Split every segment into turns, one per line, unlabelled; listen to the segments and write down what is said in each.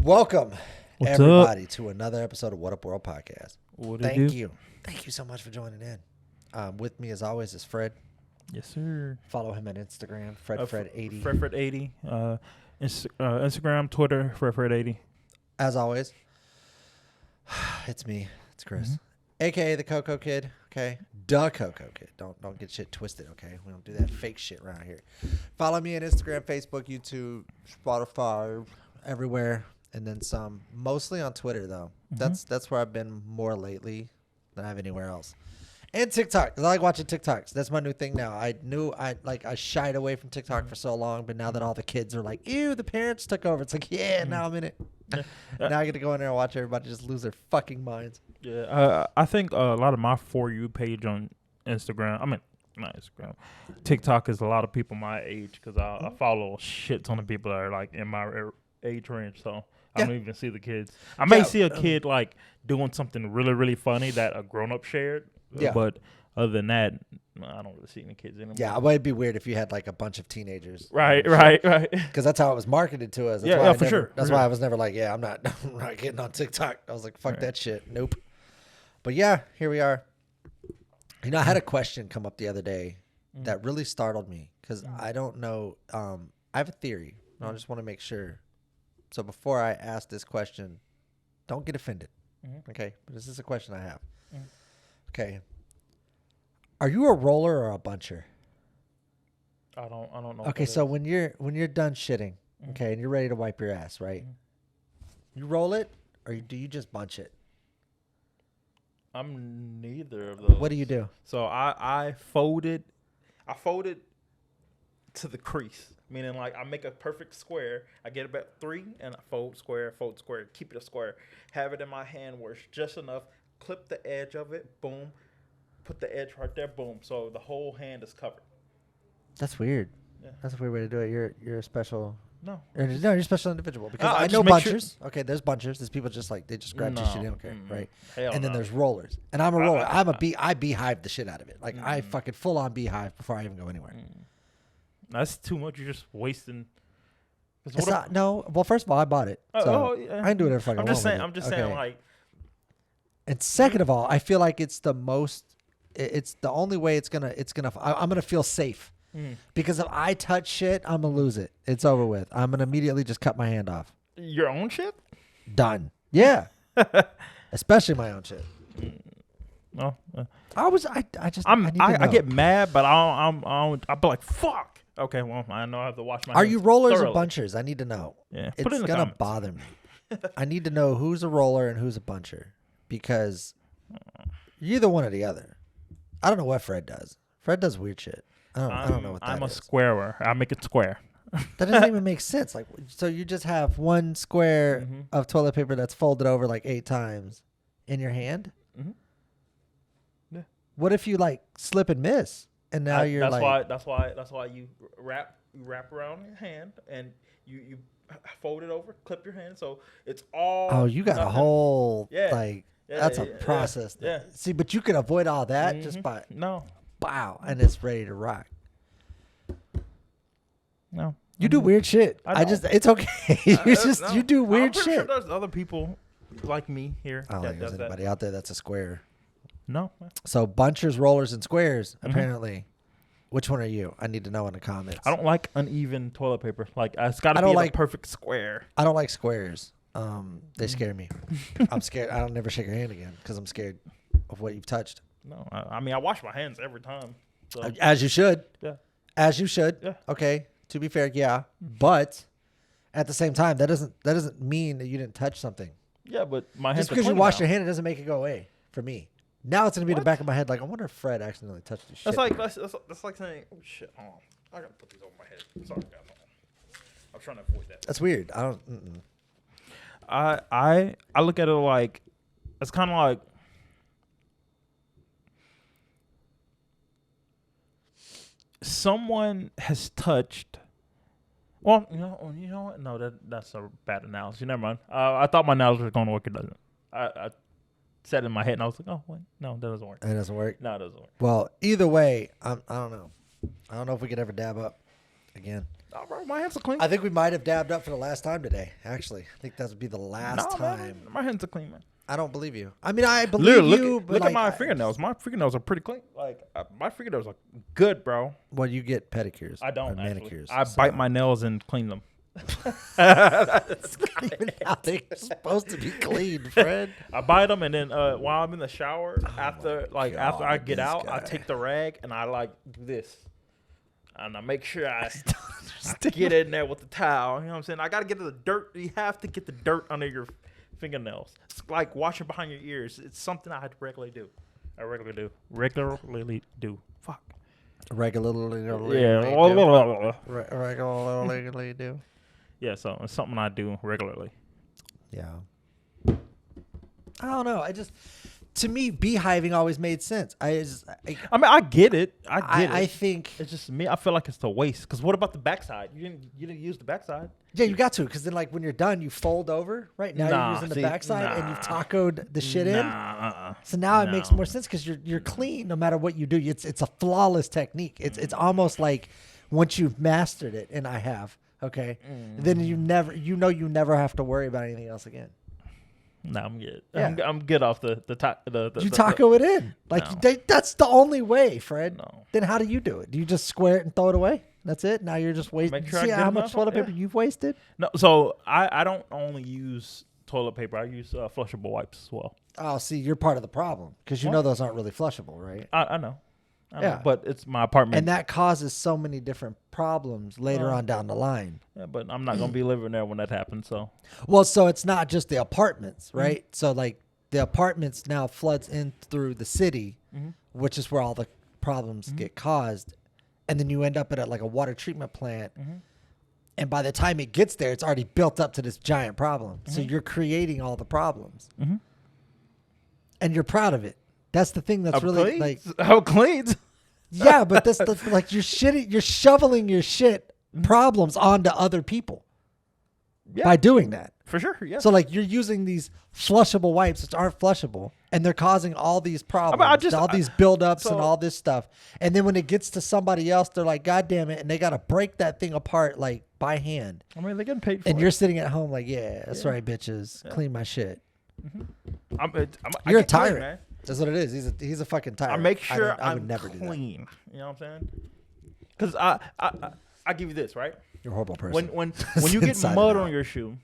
Welcome,
What's
everybody,
up?
to another episode of Whattup World Podcast.
What
Thank you. Thank you so much for joining in. With me, as always, is Fred.
Yes, sir.
Follow him on Instagram, FredFred80.
Fred80. Instagram, Twitter, Fred80.
As always, it's me. It's Chris, a.k.a. the Coco Kid, okay? The Coco Kid. Don't get shit twisted, okay? We don't do that fake shit around here. Follow me on Instagram, Facebook, YouTube, Spotify, everywhere. And then some, mostly on Twitter though. That's where I've been more lately than I have anywhere else. And TikTok, because I like watching TikToks. That's my new thing now. I shied away from TikTok for so long, but now that all the kids are like, ew, the parents took over. It's like, yeah, now I'm in it. Now I get to go in there and watch everybody just lose their fucking minds.
Yeah, I think a lot of my For You page on Instagram, not Instagram, TikTok is a lot of people my age because I follow shit ton of people that are like in my age range, so I don't even see the kids. I may see a kid like doing something really, really funny that a grown-up shared, but other than that, I don't really see any kids anymore.
Yeah, well, it'd be weird if you had like a bunch of teenagers.
Right.
Because that's how it was marketed to us. That's
For sure.
That's why I was never like, I'm not getting on TikTok. I was like, fuck that shit. Nope. But yeah, here we are. You know, I had a question come up the other day that really startled me because I don't know. I have a theory. And I just want to make sure. So before I ask this question, don't get offended. Okay? But this is a question I have. Okay. Are you a roller or a buncher?
I don't know.
Okay, so when you're done shitting, okay, and you're ready to wipe your ass, right? You roll it or do you just bunch it?
I'm neither of those.
What do you do?
So I folded to the crease, meaning like I make a perfect square. I get about 3 and I fold square, keep it a square. Have it in my hand where it's just enough. Clip the edge of it, boom. Put the edge right there, boom. So the whole hand is covered.
That's weird.
Yeah.
That's a weird way to do it. You're a special.
No,
you're a special individual because I
just
know
make
bunchers. Okay, there's bunchers. There's people just like they just grab this shit. They don't care, right?
Hell
and then
no.
there's rollers, and I'm a roller. I beehive the shit out of it. Like I fucking full on beehive before I even go anywhere.
That's too much. You're just wasting.
It's not. No. Well, first of all, I bought it, so I can do whatever fucking.
I'm just saying, like.
And second of all, I feel like it's the most. It's the only way it's gonna. I'm gonna feel safe. Because if I touch shit, I'm gonna lose it. It's over with. I'm gonna immediately just cut my hand off.
Your own shit?
Done. Yeah. Especially my own shit.
No.
I
get mad, but I'll be like, fuck. Okay, well, I know I have to wash my hands.
Are you rollers
thoroughly.
or bunchers? I need to know.
Yeah.
It's
Put it in the
gonna
comments.
bother me. I need to know who's a roller and who's a buncher because you're either one or the other. I don't know what Fred does. Fred does weird shit. I don't know what that is.
I'm a squarer. I make it square.
That doesn't even make sense. Like, so you just have one square of toilet paper that's folded over like 8 times in your hand?
Yeah.
What if you like slip and miss and now you're
that's why you wrap around your hand and you fold it over, clip your hand so it's all.
Oh, you got a whole that's a process.
Yeah.
See, but you can avoid all that just by bow, and it's ready to rock.
No,
you do weird shit. It's okay. You do weird shit.
Sure there's other people like me here.
I don't think there's anybody out there that's a square.
No.
So bunchers, rollers, and squares. Apparently, which one are you? I need to know in the comments.
I don't like uneven toilet paper. Like it's got to be a perfect square.
I don't like squares. They scare me. I'm scared. I'll never shake your hand again because I'm scared of what you've touched.
No, I mean I wash my hands every time. So.
As you should.
Yeah.
As you should.
Yeah.
Okay. To be fair, yeah. But at the same time, that doesn't mean that you didn't touch something.
Yeah, but my hands.
Just because you wash your hand, it doesn't make it go away. For me, now it's gonna be in the back of my head. Like, I wonder if Fred accidentally touched the shit.
That's like saying, oh shit, I gotta put these over my head. Sorry, guys. I'm trying to avoid that.
That's weird. I don't.
I look at it like it's kind of like. Someone has touched. Well, you know what? No, that's a bad analogy. Never mind. I thought my analogy was going to work. It doesn't. I said it in my head, and I was like, oh, wait, no, that doesn't work.
It doesn't work.
No, it doesn't work.
Well, either way, I don't know. I don't know if we could ever dab up again.
No, bro, my hands are clean.
I think we might have dabbed up for the last time today. Actually, I think that would be the last time.
Man, my hands are clean, man.
I don't believe you. I mean, I believe you.
Look at my fingernails. My fingernails are pretty clean. Like my fingernails are good, bro.
Well, you get pedicures.
I don't.
Or manicures.
I bite my nails and clean them.
That's not even how they're supposed to be cleaned, Fred.
I bite them, and then while I'm in the shower, after I get out, I take the rag and I like do this, and I make sure I get in there with the towel. You know what I'm saying? I gotta get to the dirt. You have to get the dirt under your fingernails. It's like washing behind your ears. It's something I regularly do. Regularly do. Fuck.
Regularly do.
Yeah, so it's something I do regularly.
Yeah. I don't know. To me, beehiving always made sense. I
mean, I get it.
I think
it's just me. I feel like it's the waste. Because what about the backside? You didn't use the backside.
Yeah, you got to. Because then, like, when you're done, you fold over. Right now, you're using the backside, and you've tacoed the shit in. So now it makes more sense because you're clean no matter what you do. It's a flawless technique. It's almost like once you've mastered it, and I have. Okay, then you never have to worry about anything else again.
No, I'm good.
Yeah.
I'm good off the
You taco it in like that's the only way, Fred.
No.
Then how do you do it? Do you just square it and throw it away? That's it. Now you're just wasting.
Make sure
See
I
how
get
much
enough?
toilet paper you've wasted?
No, so I don't only use toilet paper. I use flushable wipes as well.
Oh, see, you're part of the problem because you know those aren't really flushable, right?
I know.
Yeah.
Know, but it's my apartment,
and that causes so many different problems later on down the line.
Yeah, but I'm not gonna be living there when that happens. So,
well, so it's not just the apartments, right? So like the apartments now floods in through the city, which is where all the problems get caused, and then you end up at like a water treatment plant, and by the time it gets there, it's already built up to this giant problem. So you're creating all the problems, and you're proud of it. That's the thing that's really
clean?
like
how clean.
Yeah, but that's like you're shoveling your shit problems onto other people by doing that.
For sure, yeah.
So like you're using these flushable wipes which aren't flushable, and they're causing all these problems, all these buildups and all this stuff. And then when it gets to somebody else, they're like, "God damn it!" and they got to break that thing apart like by hand.
I mean, they're getting paid for
and
it.
you're sitting at home like, "Yeah, that's right, bitches. Yeah. Clean my shit."
You're
a tyrant, man. That's what it is. He's a fucking tyrant.
I make sure
I would never
clean.
do that.
You know what I'm saying? Because I give you this, right?
You're a horrible person.
When you get mud on your shoe,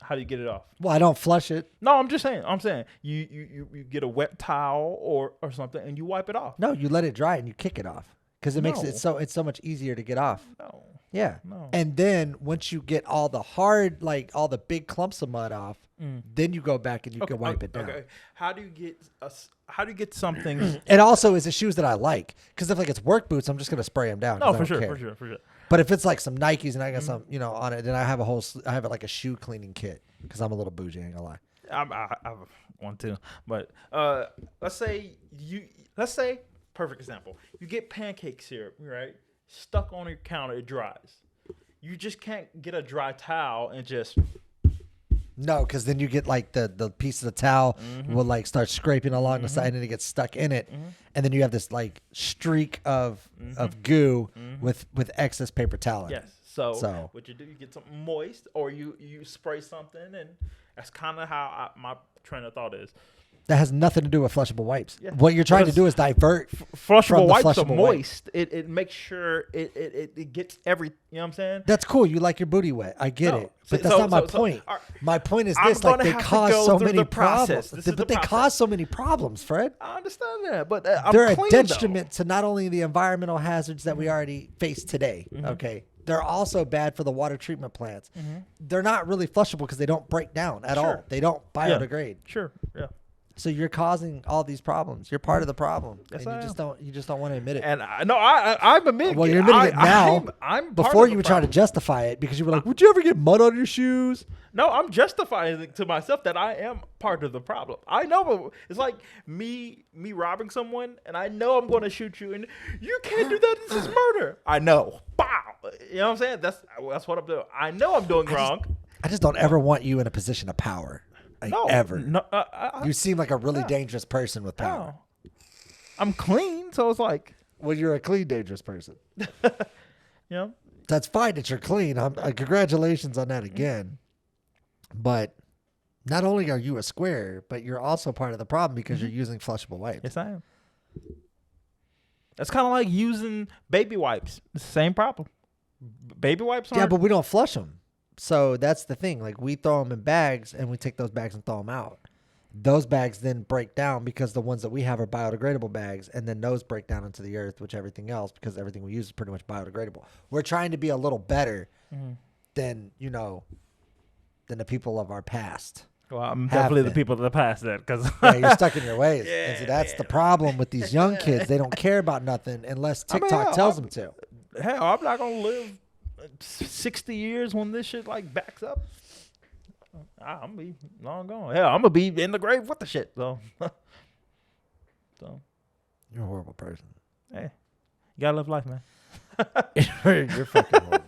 how do you get it off?
Well, I don't flush it.
No, I'm just saying. I'm saying you get a wet towel or something and you wipe it off.
No, you let it dry and you kick it off because it makes it so much easier to get off.
No.
Yeah.
No.
And then once you get all the hard, like all the big clumps of mud off, then you go back and you can wipe it down. Okay.
How do you get something?
It also is the shoes that I like because if like it's work bouts, I'm just gonna spray them down.
No, for sure.
But if it's like some Nikes and I got some, on it, then I have like a shoe cleaning kit because I'm a little bougie. I ain't gonna lie.
I have one too. But let's say perfect example. You get pancake syrup, right? Stuck on your counter, it dries. You just can't get a dry towel and just.
No, because then you get like the piece of the towel will like start scraping along the side and it gets stuck in it, and then you have this like streak of goo with excess paper towel.
Yes. So what you do, you get something moist, or you spray something, and that's kind of how my train of thought is.
That has nothing to do with flushable wipes.
Yeah.
What you're trying to do is divert
flushable wipes
flushable
are moist. It makes sure it gets every. You know what I'm saying?
That's cool. You like your booty wet. I get it, but that's not my point. My point is this: like they cause so many problems, but they cause so many problems, Fred.
I understand that, but
they're a detriment to not only the environmental hazards that we already face today. Okay. They're also bad for the water treatment plants. They're not really flushable because they don't break down at all. They don't biodegrade.
Sure. Yeah.
So you're causing all these problems. You're part of the problem,
yes,
and you just don't want to admit it.
And I'm admitting.
Well, you're admitting it now.
I'm
before you were trying to justify it because you were like, "Would you ever get mud on your shoes?"
No, I'm justifying it to myself that I am part of the problem. I know, but it's like me robbing someone, and I know I'm going to shoot you, and you can't do that. This is murder. I know. Bow. You know what I'm saying? That's what I'm doing. I know I'm doing wrong.
I just don't ever want you in a position of power. Ever.
No,
you seem like a really dangerous person with power.
No. I'm clean, so it's like.
Well, you're a clean, dangerous person.
You know,
That's fine that you're clean. Congratulations on that again. But not only are you a square, but you're also part of the problem because you're using flushable wipes.
yes, I am. That's kind of like using baby wipes. It's the same problem. Baby wipes aren't.
Yeah, but we don't flush them. So that's the thing. Like, we throw them in bags and we take those bags and throw them out. Those bags then break down because the ones that we have are biodegradable bags, and then those break down into the earth, which everything else, because everything we use is pretty much biodegradable. We're trying to be a little better than, than the people of our past.
Well, I'm definitely the people of the past then, because
yeah, you're stuck in your ways. And so that's the problem with these young kids. They don't care about nothing unless TikTok tells them to.
Hell, I'm not gonna live 60 years when this shit like backs up. I'm gonna be long gone. Hell, I'm gonna be in the grave with the shit. So,
You're a horrible person.
hey, you gotta live life, man.
You're fucking horrible.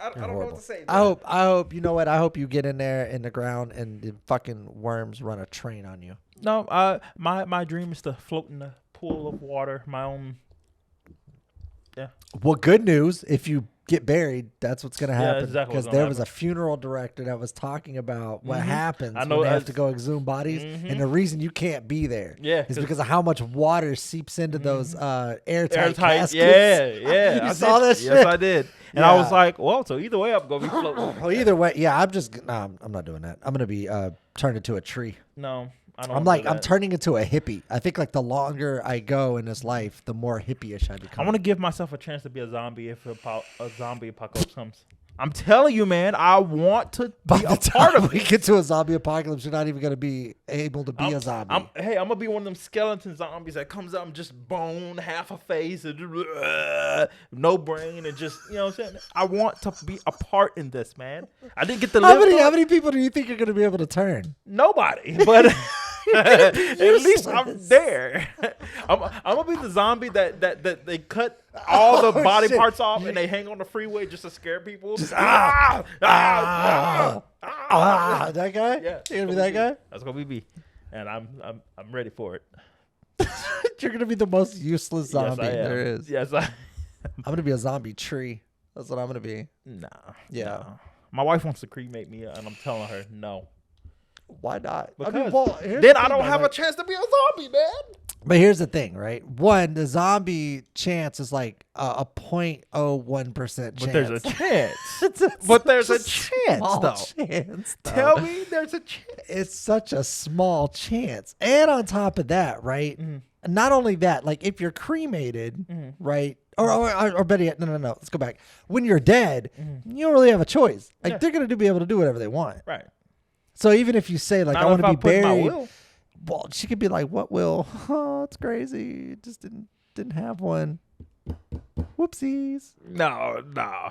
I don't know what to say.
I hope you know what? I hope you get in there in the ground and the fucking worms run a train on you.
No, my dream is to float in a pool of water, my own. Yeah.
Well, good news. If you get buried, that's what's going to happen.
Exactly
because there was a funeral director that was talking about what happens when they have to go exhume bodies. And the reason you can't be there is because of how much water seeps into those airtight caskets.
Yeah.
You saw that shit?
Yes, I did. And I was like, well, so either way, I'm going to be floating.
Well, either way, yeah, I'm not doing that. I'm going to be turned into a tree.
No.
I'm turning into a hippie. I think like the longer I go in this life, the more hippie-ish I become.
I want to give myself a chance to be a zombie if a zombie apocalypse comes. I'm telling you, man, I want to be a part of it.
We get to a zombie apocalypse, you're not even going to be able to be a zombie.
I'm going to be one of them skeleton zombies that comes out and just bone, half a face, and no brain, and just, you know what I'm saying? I want to be a part in this, man. I didn't get to live. How
many people do you think you're going to be able to turn?
Nobody, but... At least I'm there. I'm gonna be the zombie that they cut all the body parts off and they hang on the freeway just to scare people. Just,
that guy?
Yeah,
You're gonna be that guy?
That's gonna be me, and I'm ready for it.
You're gonna be the most useless zombie there is.
Yes,
I'm gonna be a zombie tree. That's what I'm gonna be.
Nah.
Yeah.
Nah. My wife wants to cremate me, and I'm telling her no.
Why not?
Because then I don't have a chance to be a zombie, man.
But here's the thing, right? One, the zombie chance is like a 0.01% chance.
But there's a chance.
But there's a chance, though.
Tell me there's a chance.
It's such a small chance. And on top of that, right? Not only that, like if you're cremated, right? Or better yet, no. Let's go back. When you're dead, you don't really have a choice. Like they're going to be able to do whatever they want.
Right.
So even if you say like
Not
I want to be buried,
my will.
well, she could be like, "What will? Oh, it's crazy. Just didn't have one. Whoopsies."
No. I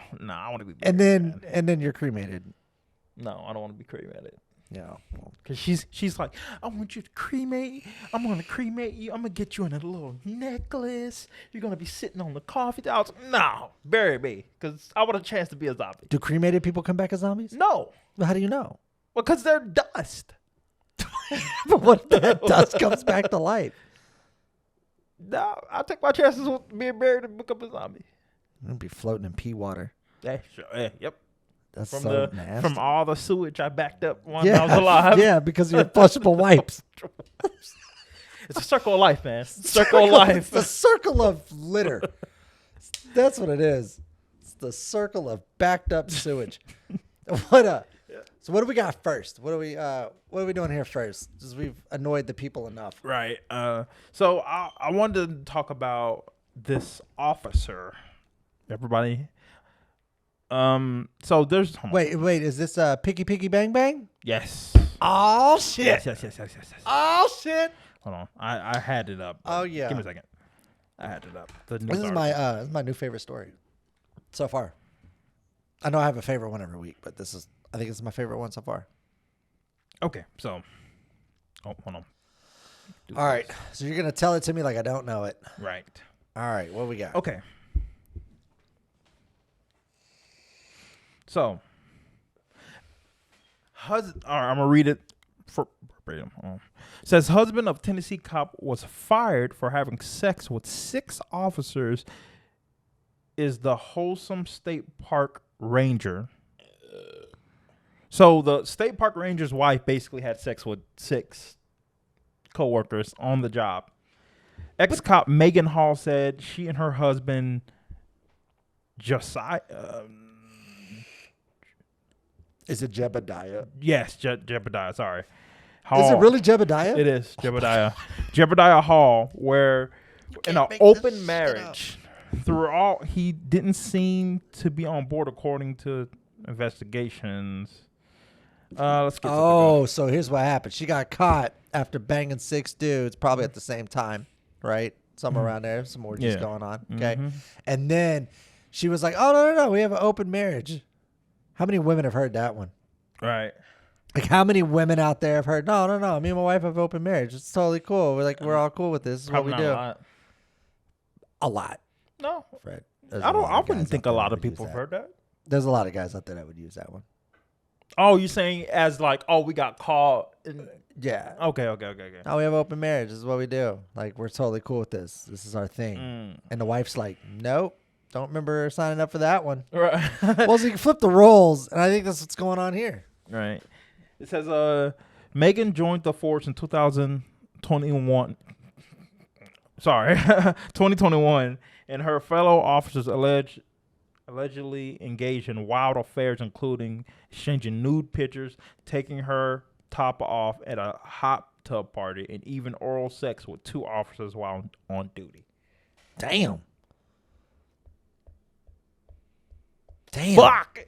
want to be
buried. And then you're cremated.
No, I don't want to be cremated.
Yeah,
because she's like, I want you to cremate. I'm gonna cremate you. I'm gonna get you in a little necklace. You're gonna be sitting on the coffee towels. No, bury me, because I want a chance to be a zombie.
Do cremated people come back as zombies?
No.
Well, how do you know?
Because they're dust.
But what if that dust comes back to life?
No, I'll take my chances with being buried and become a zombie.
I'm gonna be floating in pea water.
Yeah, sure. Yeah, yep.
That's
from
so nasty.
From all the sewage I backed up when I was alive.
Yeah, because of your flushable wipes.
It's a circle of life, man. Circle of life.
It's the circle of litter. That's what it is. It's the circle of backed up sewage. So what do we got first? What are we doing here first? Because we've annoyed the people enough.
Right. So I wanted to talk about this officer. Everybody. So there's
wait. Is this Picky Bang Bang?
Yes.
Oh shit.
Yes.
Oh shit.
Hold on. I had it up.
Oh yeah.
Give me a second. I had it up.
This is my new favorite story so far. I know I have a favorite one every week, but I think this is my favorite one so far.
Okay, so hold on.
All right. So you're gonna tell it to me like I don't know it.
Right.
All right. What we got?
Okay. So, I'm gonna read it for verbatim. Says husband of Tennessee cop was fired for having sex with 6 officers is the Wholesome State Park Ranger. So the state park ranger's wife basically had sex with 6 coworkers on the job. Ex-cop Megan Hall said she and her husband Josiah.
Is it Jebediah?
Yes, Jebediah. Sorry,
Hall. Is it really Jebediah?
It is Jebediah. Jebediah Hall, where in an open marriage, throughout he didn't seem to be on board according to investigations. Let's get.
So here's what happened. She got caught after banging 6 dudes, probably at the same time, right? Somewhere around there, some orgies going on. Okay, and then she was like, "Oh no, we have an open marriage." How many women have heard that one?
Right.
Like, how many women out there have heard, no, me and my wife have open marriage. It's totally cool. We're all cool with this. This is what we do. A lot.
No.
Fred.
I wouldn't think a lot of people have heard that.
There's a lot of guys out there that would use that one.
Oh, you're saying as like, we got caught.
Yeah.
Okay.
Oh, we have open marriage. This is what we do. Like, we're totally cool with this. This is our thing. And the wife's like, nope. Don't remember signing up for that one.
Right.
Well, so you can flip the roles, and I think that's what's going on here.
Right. It says Megan joined the force in 2021. Sorry, 2021, and her fellow officers allegedly engaged in wild affairs, including exchanging nude pictures, taking her top off at a hot tub party, and even oral sex with 2 officers while on duty.
Damn.
Fuck!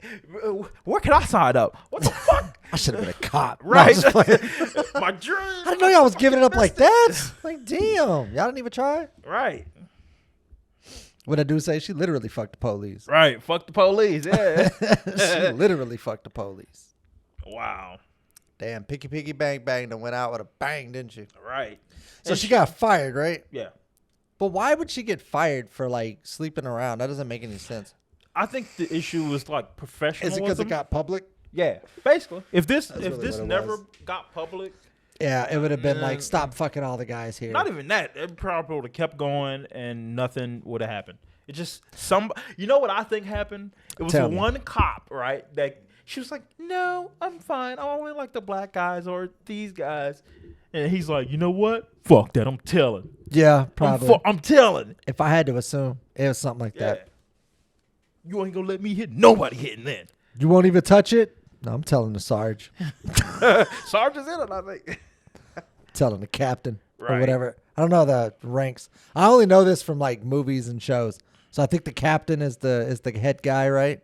Where can I sign up? What the fuck?
I should have been a cop.
Right. No, my dream.
I didn't know y'all was giving it up like that. Like, damn. Y'all didn't even try?
Right.
What I do say, she literally fucked the police.
Right. Fuck the police. Yeah.
She literally fucked the police.
Wow.
Damn. Picky bang bang done went out with a bang, didn't she?
Right.
So she got fired, right?
Yeah.
But why would she get fired for, like, sleeping around? That doesn't make any sense.
I think the issue was like professionalism.
Is it because it got public?
Yeah, basically. If this
really
never got public,
yeah, it would have been like, stop fucking all the guys here.
Not even that. It probably would have kept going and nothing would have happened. It just you know what I think happened? It was one cop, right? That she was like, "No, I'm fine. I only like the black guys or these guys." And he's like, "You know what? Fuck that. I'm telling."
Yeah, probably.
I'm telling.
If I had to assume, it was something like that.
You ain't gonna let me hit nobody hitting then.
You won't even touch it? No, I'm telling the Sarge.
Sarge is in it, I think.
Telling the captain or whatever. I don't know the ranks. I only know this from like movies and shows. So I think the captain is the head guy, right?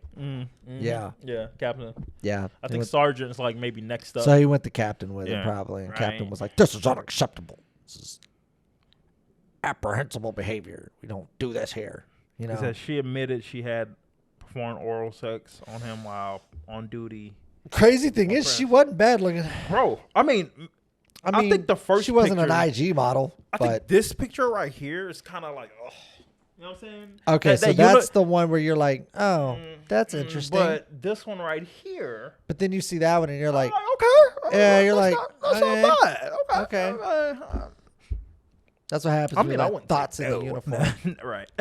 Yeah.
Yeah, captain.
Yeah.
I think sergeant is like maybe next up.
So he went the captain with him probably. And captain was like, "This is unacceptable. This is apprehensible behavior. We don't do this here." You know.
He said she admitted she had performed oral sex on him while on duty.
Crazy thing is, she wasn't bad looking.
Bro, I mean, I think the first
she wasn't
picture,
an IG model.
I think this picture right here is kind of like, oh, you know what I'm saying?
Okay, so that's the one where you're like, oh, that's interesting.
But this one right here.
But then you see that one and you're like,
okay.
Yeah, you're like,
that's not bad. Okay.
That's what happens when you let thoughts in the uniform.
Right.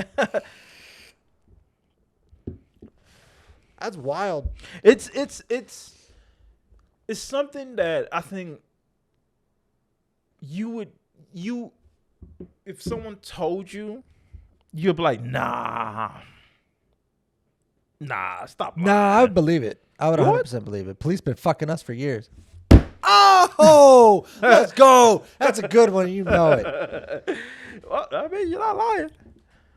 That's wild.
It's something that I think if someone told you, you'd be like, nah, stop.
Nah, I would believe it. I would 100% believe it. Police been fucking us for years. Oh, let's go. That's a good one. You know it.
Well, I mean, you're not lying.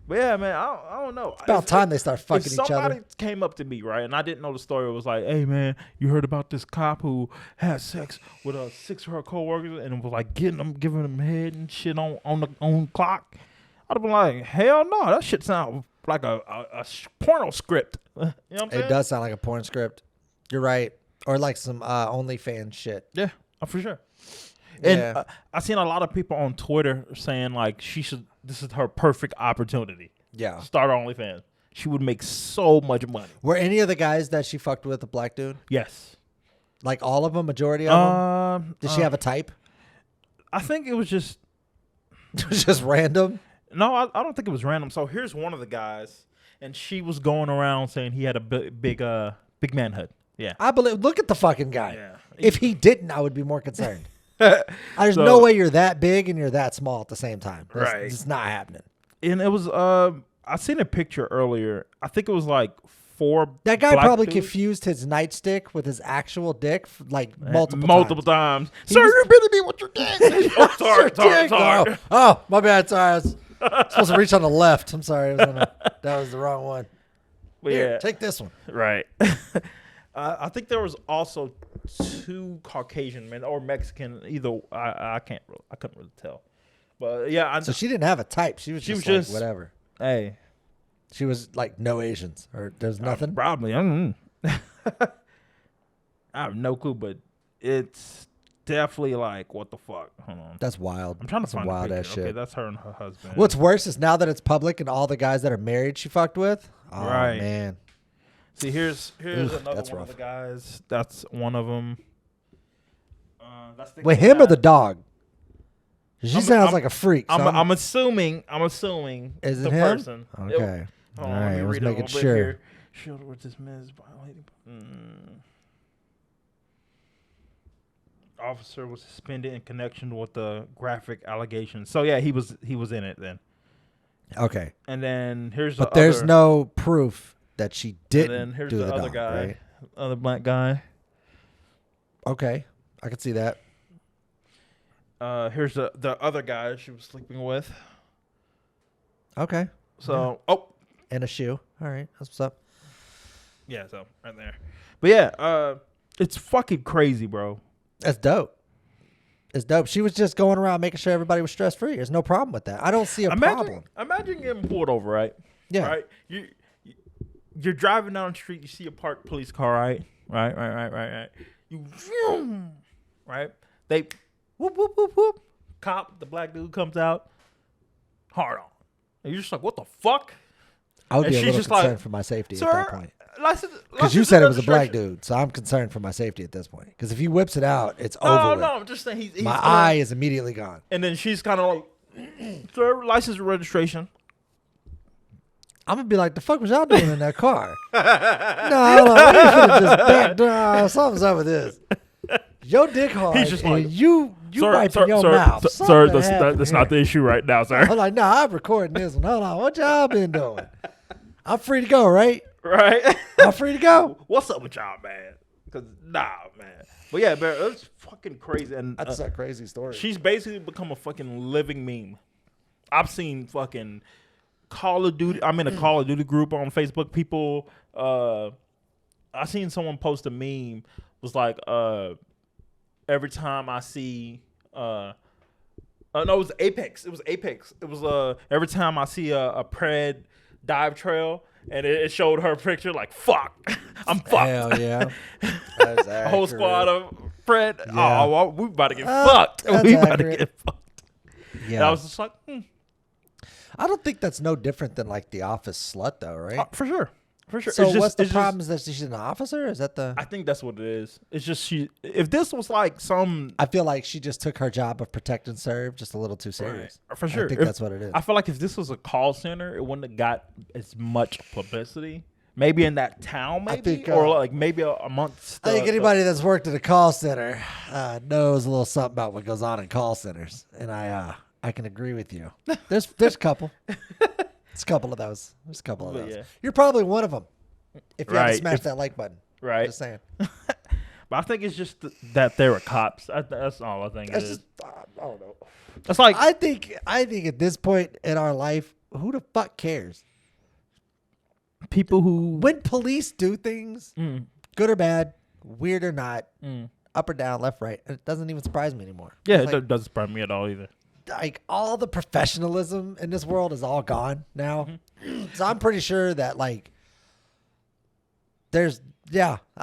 But yeah, man, I don't know.
It's about time they start fucking each other. If
somebody came up to me, right, and I didn't know the story, it was like, hey, man, you heard about this cop who had sex with 6 of her coworkers and was like giving them head and shit on the clock? I'd have been like, hell no, that shit sounds like a porno script. You know what I'm saying?
It does sound like a porn script. You're right. Or like some OnlyFans shit.
Yeah, for sure.
Yeah.
And I've seen a lot of people on Twitter saying like this is her perfect opportunity.
Yeah.
Start OnlyFans. She would make so much money.
Were any of the guys that she fucked with a black dude?
Yes.
Like all of them? Majority of them? Did she have a type?
I think it was just...
It was just random?
No, I don't think it was random. So here's one of the guys. and she was going around saying he had a big manhood. Yeah.
I believe. Look at the fucking guy.
Yeah.
If he didn't, I would be more concerned. There's no way you're that big and you're that small at the same time.
Right.
It's not happening.
And it was I seen a picture earlier. I think it was like 4
That guy
black
probably
dudes.
confused his nightstick with his actual dick like multiple
times.
He
Sir,
was-
you really mean what you're doing? Oh, sorry.
Oh, my bad. Sorry. I was supposed to reach on the left. I'm sorry. That was the wrong one.
But
Here,
yeah,
take this one.
right. I think there was also 2 Caucasian men or Mexican. Either I couldn't really tell. But yeah,
So she didn't have a type. She was just like, whatever.
Hey,
She was like no Asians or there's nothing.
Probably. I have no clue, but it's definitely like, what the fuck? Hold on.
That's wild.
I'm trying to
That's some
find
wild
a
ass
picture.
shit.
Okay, that's her and her husband.
What's worse is now that it's public and all the guys that are married she fucked with. Oh,
Right.
man.
See, here's another
that's
one
rough.
of the guys. That's one of them. That's the
Wait,
kid
him or
that-
the dog? She sounds
I'm-
like a freak. So
I'm assuming.
Is it
the
him?
person.
Okay.
Hold
All
on, let
right.
me
I was
read it a
making
little bit
sure.
here. Shield with dismissed violating. Officer was suspended in connection with the graphic allegations. So yeah, he was in it then.
Okay.
And then here's
But
the
there's
other,
no proof that she
and
didn't
then here's
do
the
the
other
dog,
guy,
right?
other black guy.
Okay. I can see that.
Here's the other guy she was sleeping with.
Okay.
So
And a shoe. All right. That's what's up.
yeah, so right there. But yeah, it's fucking crazy, bro.
That's dope. It's dope. She was just going around making sure everybody was stress free. There's no problem with that. I don't see a problem.
Imagine getting pulled over, right?
Yeah.
Right. You're driving down the street. You see a parked police car, right? Right. You, right? They, whoop whoop whoop whoop. Cop, the black dude comes out, hard on, and you're just like, what the fuck?
I would
And
be a
she's
little
just like,
concerned for my safety at that
Sir,
point.
because
You said it was a black dude, so I'm concerned for my safety at this point. Because if he whips it out, it's over with.
No, I'm just saying he's
My
gonna-
eye is immediately gone.
And then she's kind of like, sir, license and registration.
I'm gonna be like, the fuck was y'all doing in that car? No, just back. Something's up with this. Your dick hard.
He's just
and
like,
you wiping your mouth.
Sir,
Something
that's
happened
not
here.
the issue right now, sir.
I'm like, nah, I'm recording this one. Hold on, what y'all been doing? I'm free to go, right?
Right?
I'm free to go.
What's up with y'all, man? Because, man. But yeah, man, it's fucking crazy. And
That's a crazy story.
she's basically become a fucking living meme. I've seen fucking Call of Duty. I'm in a Call of Duty group on Facebook. People, I seen someone post a meme. Was like, every time I see, no, it was Apex. It was Apex. It was every time I see a Pred dive trail, and it showed her picture like, fuck, I'm fucked.
Hell yeah. That's
A whole
accurate.
squad of Fred.
Yeah.
Oh, well, we about to get fucked.
that's
We about
accurate.
to get fucked. And
Yeah.
I was just like,
I don't think that's no different than like the office slut, though, right?
for sure.
So
It's just-
what's the
it's just-
problem? Is that she's an officer? Is that the?
I think that's what it is. It's just if this was like some.
I feel like she just took her job of protect and serve just a little too serious.
For sure.
I think
If-
that's what it is.
I feel like if this was a call center, it wouldn't have got as much publicity. Maybe in that town, maybe,
think,
or like maybe amongst.
I think anybody that's worked at a call center knows a little something about what goes on in call centers, and I can agree with you. There's a couple. There's a couple of those. There's a couple of
But
those.
yeah.
You're probably one of them. If you had to
Right.
smash that like button,
right.
Just saying.
But I think it's just that they were cops. That's all I think.
That's
it is.
just I don't know.
It's like
I think at this point in our life, who the fuck cares?
people who.
When police do things,
Mm,
good or bad, weird or not,
mm.
up or down, left, right, it doesn't even surprise me anymore.
Yeah,
It's
it doesn't surprise me at all either.
like all the professionalism in this world is all gone now. So I'm pretty sure that like I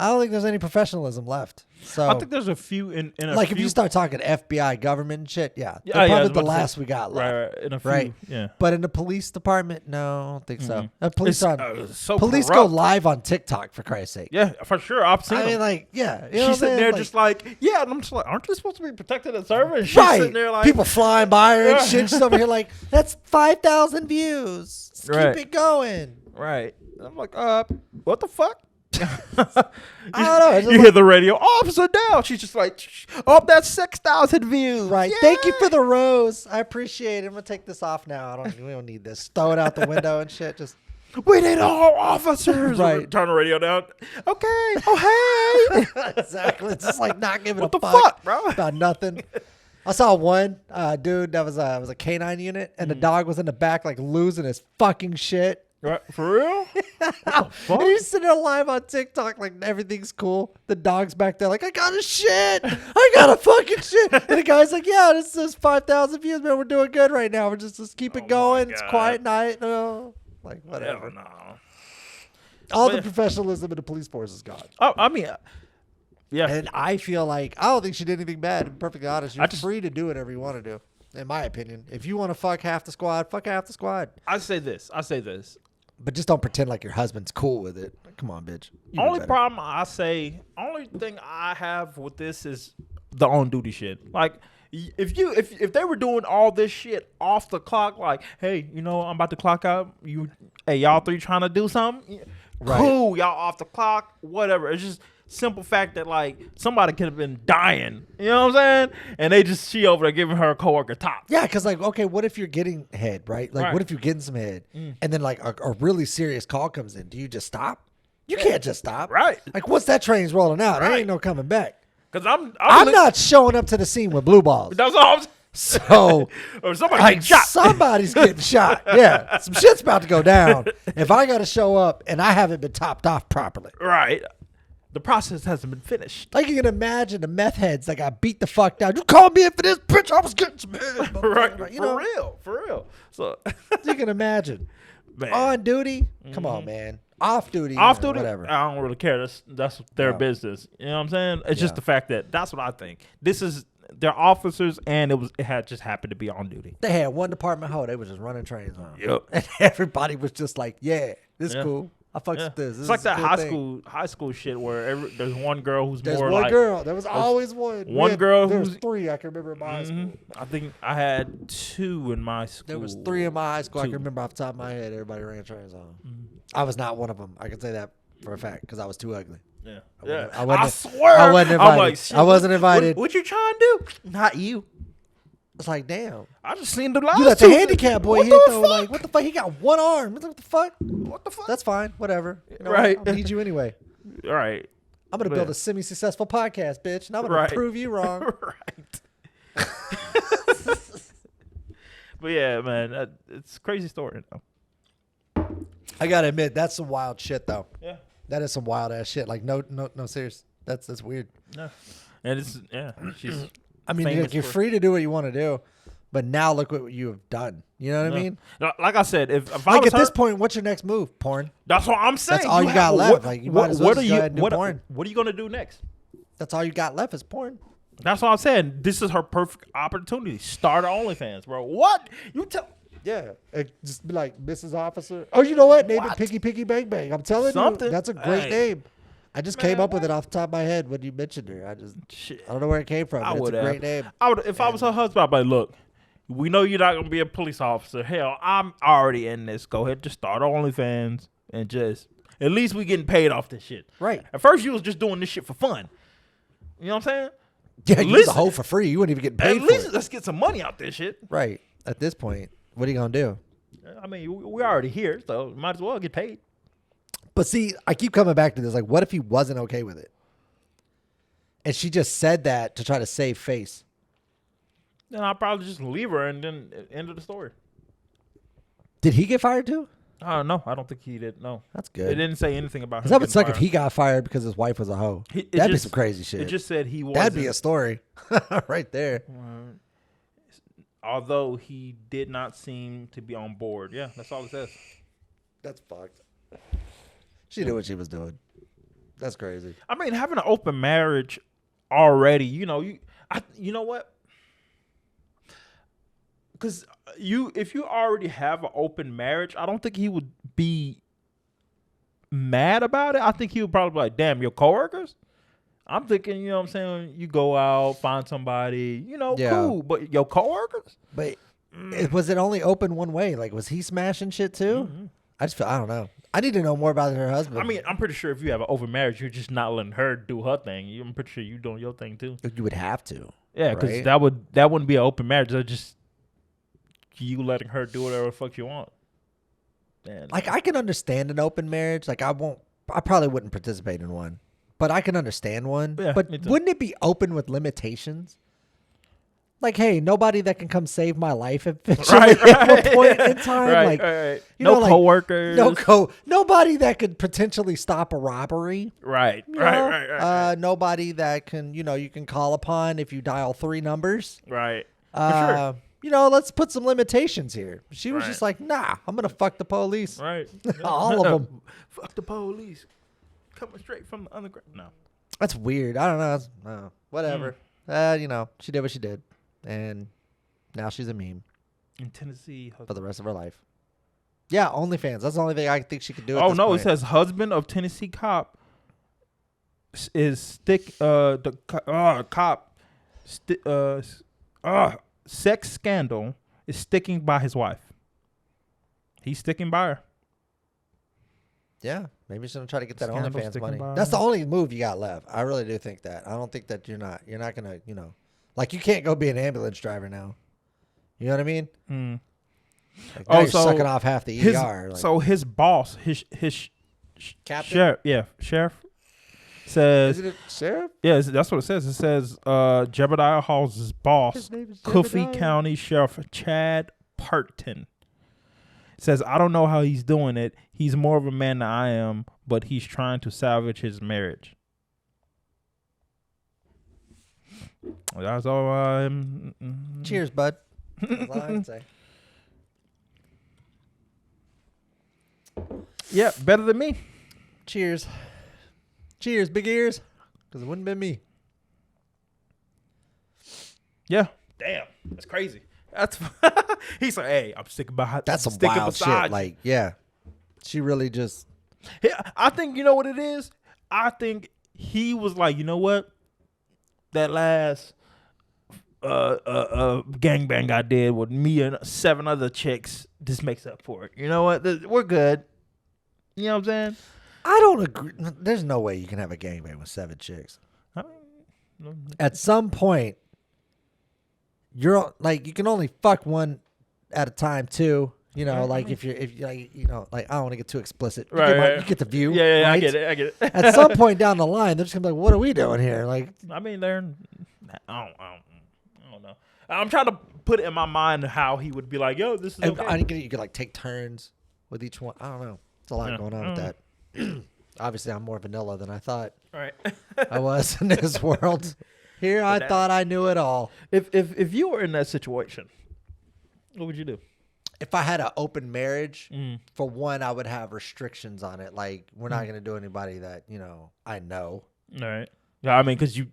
don't think there's any professionalism left. So
I think there's a few in a
like
few,
if you start talking FBI government and shit,
Yeah,
they're
yeah, I
probably
was
the
about to say-
last we got left.
right in a few,
Right.
yeah.
But in the police department, no, I don't think so. Police
It's, so
police go
corrupt.
live on TikTok for Christ's sake.
Yeah, for sure. I've seen
I mean,
them.
like, yeah, you know what I'm
She's sitting
saying?
there
Like,
just like, yeah, and I'm just like, aren't they supposed to be protected and served? And she's
right.
sitting there like,
People flying by her and
Yeah.
shit. She's over here like, that's 5,000 views. Just
Right.
keep it going.
Right. I'm like, what the fuck?
I don't know.
You hear the radio, officer down. She's just like, oh, that's 6,000 views.
Right.
Yeah.
Thank you for the rose. I appreciate it. I'm gonna take this off now. We don't need this. Throw it out the window and shit. Just
we need all officers.
Right.
Turn the radio down. Okay. Oh, hey.
exactly. It's just like not giving
What
a
the
fuck,
fuck, bro?
about nothing. I saw one dude that was a canine unit, and the dog was in the back like losing his fucking shit.
Right. For real?
And he's sitting there live on TikTok like everything's cool. The dog's back there like, I got a shit. I got a fucking shit. And the guy's like, yeah, this is 5,000 views, man. We're doing good right now. We're just keep it going. It's quiet night. Like, whatever.
No.
All the professionalism in the police force is gone.
Oh, I mean, yeah.
And I feel like, I don't think she did anything bad. To be perfectly honest, you're free to do whatever you want to do, in my opinion. If you want to fuck half the squad, fuck half the squad.
I say this.
But just don't pretend like your husband's cool with it. Come on, bitch.
Only thing I have with this is the on duty shit. Like, if they were doing all this shit off the clock, like, hey, I'm about to clock out. Y'all three trying to do something?
Right.
Cool, y'all off the clock, whatever. It's just simple fact that like somebody could have been dying. You know what I'm saying? And she over there giving her coworker top.
Yeah, because like, okay, what if you're getting head, right? Like, what if you're getting some head, and then like a really serious call comes in? Do you just stop? You can't just stop.
Right.
Like, once that train's rolling out, there
Right.
ain't no coming back.
Because
I'm not showing up to the scene with blue balls.
That's all I'm saying.
So,
or somebody
like,
getting shot.
somebody's getting shot. Yeah, some shit's about to go down. If I got to show up and I haven't been topped off properly.
Right. The process hasn't been finished.
Like, you can imagine the meth heads that got beat the fuck down. You called me in for this, bitch. I was getting some head.
Right.
Like,
For real. So
you can imagine.
Man.
On duty? Come on, man. Off duty?
Off duty?
Whatever.
I don't really care. That's their business. You know what I'm saying? It's just the fact that's what I think. They're officers, and it had just happened to be on duty.
They had one department hoe. They were just running trains on.
Yep.
And everybody was just like, yeah, this is cool. I fucks with this.
It's like that high school shit where there's one girl who's
There's
more
one
like
girl. There was always one.
Girl
There was
who's
3 I can remember in my high school.
I think I had 2 in my school.
There was 3 in my high school. I
2.
can remember off the top of my head. Everybody ran trains on. I was not one of them. I can say that for a fact because I was too ugly.
Yeah.
I
swear.
I wasn't invited.
I'm like, shit,
I wasn't invited.
What you trying to do? Not you.
It's like, damn.
I just seen the last
You let the handicap boy
what
hit
the
though.
fuck?
Like, what the fuck? He got one arm. It's like, what the fuck?
What the fuck?
That's fine. Whatever.
Right.
I need you anyway.
Right.
I'm going to build a semi-successful podcast, bitch. And I'm going to prove you wrong.
Right. But yeah, man, it's a crazy story. Though.
I got to admit, that's some wild shit, though.
Yeah.
That is some wild ass shit. Like, no, serious. That's weird.
Yeah. And she's.
I mean, you're free to do what you want to do, but now look what you have done. You know what I mean?
No, like I said, if I
like
was
at this point, what's your next move? Porn.
That's what I'm saying.
That's all you got left. Like, you might as well just go ahead and do porn.
What are you gonna do next?
That's all you got left is porn.
That's what I'm saying. This is her perfect opportunity. Start her OnlyFans, bro. What you tell?
Yeah, just be like Mrs. Officer. Oh, you know what? Name it Picky Bang Bang. I'm telling you, that's a great name. I just came up with it off the top of my head when you mentioned her. I don't know where it came from. But it's a great name.
If I was her husband, I'd be like, look, we know you're not gonna be a police officer. Hell, I'm already in this. Go ahead, just start OnlyFans and just at least we getting paid off this shit.
Right.
At first, you was just doing this shit for fun. You know what I'm saying?
Yeah, you was a hoe for free. You wouldn't even get paid.
At least let's get some money out this shit.
Right. At this point, what are you gonna do?
I mean, we're already here, so might as well get paid.
But see, I keep coming back to this. Like, what if he wasn't okay with it? And she just said that to try to save face.
Then I'll probably just leave her and then end of the story.
Did he get fired too?
I don't know. I don't think he did. No.
That's good.
It didn't say anything about him.
Because that would suck
fired.
if he got fired because his wife was a hoe. That'd be some crazy shit.
It just said he was.
That'd be a story right there.
Although he did not seem to be on board. Yeah, that's all it says. That's
fucked. She knew what she was doing. That's crazy.
I mean, having an open marriage already, you know what? Because if you already have an open marriage, I don't think he would be mad about it. I think he would probably be like, damn, your coworkers? I'm thinking, you know what I'm saying? You go out, find somebody, cool. But your coworkers?
But was it only open one way? Like, was he smashing shit too?
Mm-hmm.
I don't know. I need to know more about her husband.
I mean, I'm pretty sure if you have an open marriage, you're just not letting her do her thing. I'm pretty sure you doing your thing too.
You would have to.
Yeah, because
right?
that wouldn't be an open marriage. That's just you letting her do whatever the fuck you want. Man.
Like, I can understand an open marriage. Like, I probably wouldn't participate in one, but I can understand one.
Yeah,
but wouldn't it be open with limitations? Like, hey, nobody that can come save my life eventually at one point in time.
Right,
like,
no coworkers.
Nobody that could potentially stop a robbery.
Right.
Nobody that can, you can call upon if you dial 3 numbers.
Right. For sure.
Let's put some limitations here. She was just like, nah, I'm going to fuck the police.
Right.
All of them.
Fuck the police. Coming straight from the underground. No.
That's weird. I don't know. Whatever. She did what she did. And now she's a meme.
In Tennessee.
For the rest of her life. Yeah, OnlyFans. That's the only thing I think she could do.
Oh, no. Point. It says husband of Tennessee cop is sex scandal is sticking by his wife. He's sticking by her.
Yeah, maybe she's gonna try to get that
Scandal
OnlyFans money. That's the only move you got left. I really do think that. I don't think that you're not gonna, like, you can't go be an ambulance driver now. You know what I mean?
Mm.
Like, now you're sucking off half the ER.
So his boss, his
captain,
sheriff says.
Is it a sheriff?
Yeah, that's what it says. It says Jebediah Hall's boss, Coffee County Sheriff Chad Parton, says, I don't know how he's doing it. He's more of a man than I am, but he's trying to salvage his marriage. That's all.
Cheers, bud. That's all I can say.
Yeah, better than me.
Cheers. Cheers, big ears. Because it wouldn't have been me.
Yeah. Damn. That's crazy. That's he's like, hey, I'm sticking behind.
That's some wild shit. Like, yeah. She really just.
Yeah, I think, you know what it is? I think he was like, you know what? That last gangbang I did with me and 7 other chicks, this makes up for it. You know what? We're good. You know what I'm saying?
I don't agree. There's no way you can have a gangbang with 7 chicks. At some point, you're like, you can only fuck one at a time too. If you're like, like, I don't want to get too explicit. You get the view.
Yeah,
right?
I get it.
At some point down the line, they're just gonna be like, what are we doing here? Like,
I mean, I don't know. I'm trying to put it in my mind how he would be like, yo, this is okay.
I think you could like take turns with each one. I don't know. There's a lot going on with that. Obviously, I'm more vanilla than I thought
right.
I was in this world. Here, I thought I knew it all.
If you were in that situation, what would you do?
If I had an open marriage, for one, I would have restrictions on it. Like, we're not going to do anybody that, I know.
All right. Yeah, I mean, because you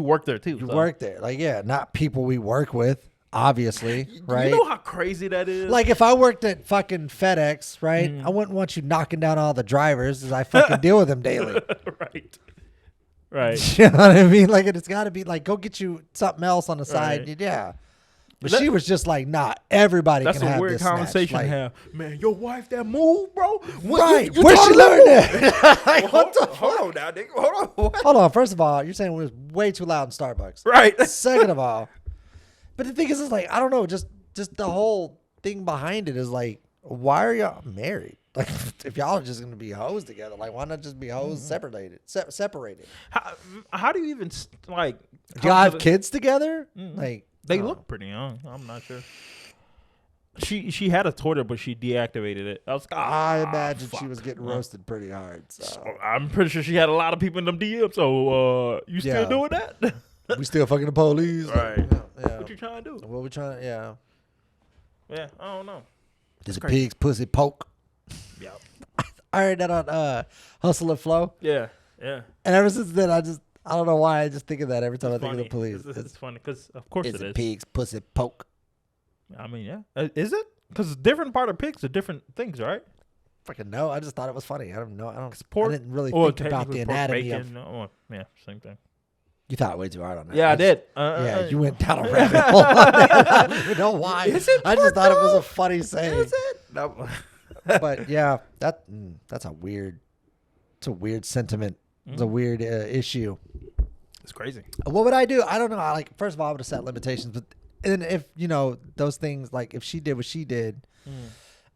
work there too.
You work there. Like, yeah, not people we work with, obviously, right?
You know how crazy that is?
Like, if I worked at fucking FedEx, right, I wouldn't want you knocking down all the drivers as I fucking deal with them daily.
Right.
You know what I mean? Like, it's got to be like, go get you something else on the side. Right. Yeah. But she was just like, nah, everybody can have this. That's a weird
conversation to have. Man, your wife that move, bro?
Right. Where'd she learn that? Like, what the fuck?
Hold on now, nigga. Hold on.
Hold on. First of all, you're saying it was way too loud in Starbucks.
Right.
Second of all, but the thing is like, I don't know, just the whole thing behind it is like, why are y'all married? Like, if y'all are just going to be hoes together, like, why not just be hoes separated?
How do you even, like...
Do y'all have kids together? Like...
They look pretty young. I'm not sure. She had a Twitter, but she deactivated it.
I imagine she was getting roasted pretty hard. So.
I'm pretty sure she had a lot of people in them DMs. So you still doing that?
We still fucking the police.
Right. Yeah. What you trying to do?
What we trying? Yeah.
Yeah. I don't know.
Does a pig's pussy poke?
Yeah.
I heard that on Hustle and Flow.
Yeah. Yeah.
And ever since then, I don't know why I just think of that every time I think of the police.
It's funny because, of course, it is.
Pig's pussy poke.
I mean, yeah. Is it? Because different part of pigs are different things, right?
Fucking no. I just thought it was funny. I don't know. I didn't really think about the anatomy of.
Yeah, same thing.
You thought way too hard on that.
Yeah, I did.
You went down a rabbit hole on that. I don't even know why.
Is it?
I just thought it was a funny saying.
Is it? No.
But yeah, that's a weird. It's a weird sentiment. It's a weird issue.
It's crazy.
What would I do? I don't know. First of all, I would have set limitations, but and if those things, like if she did what she did,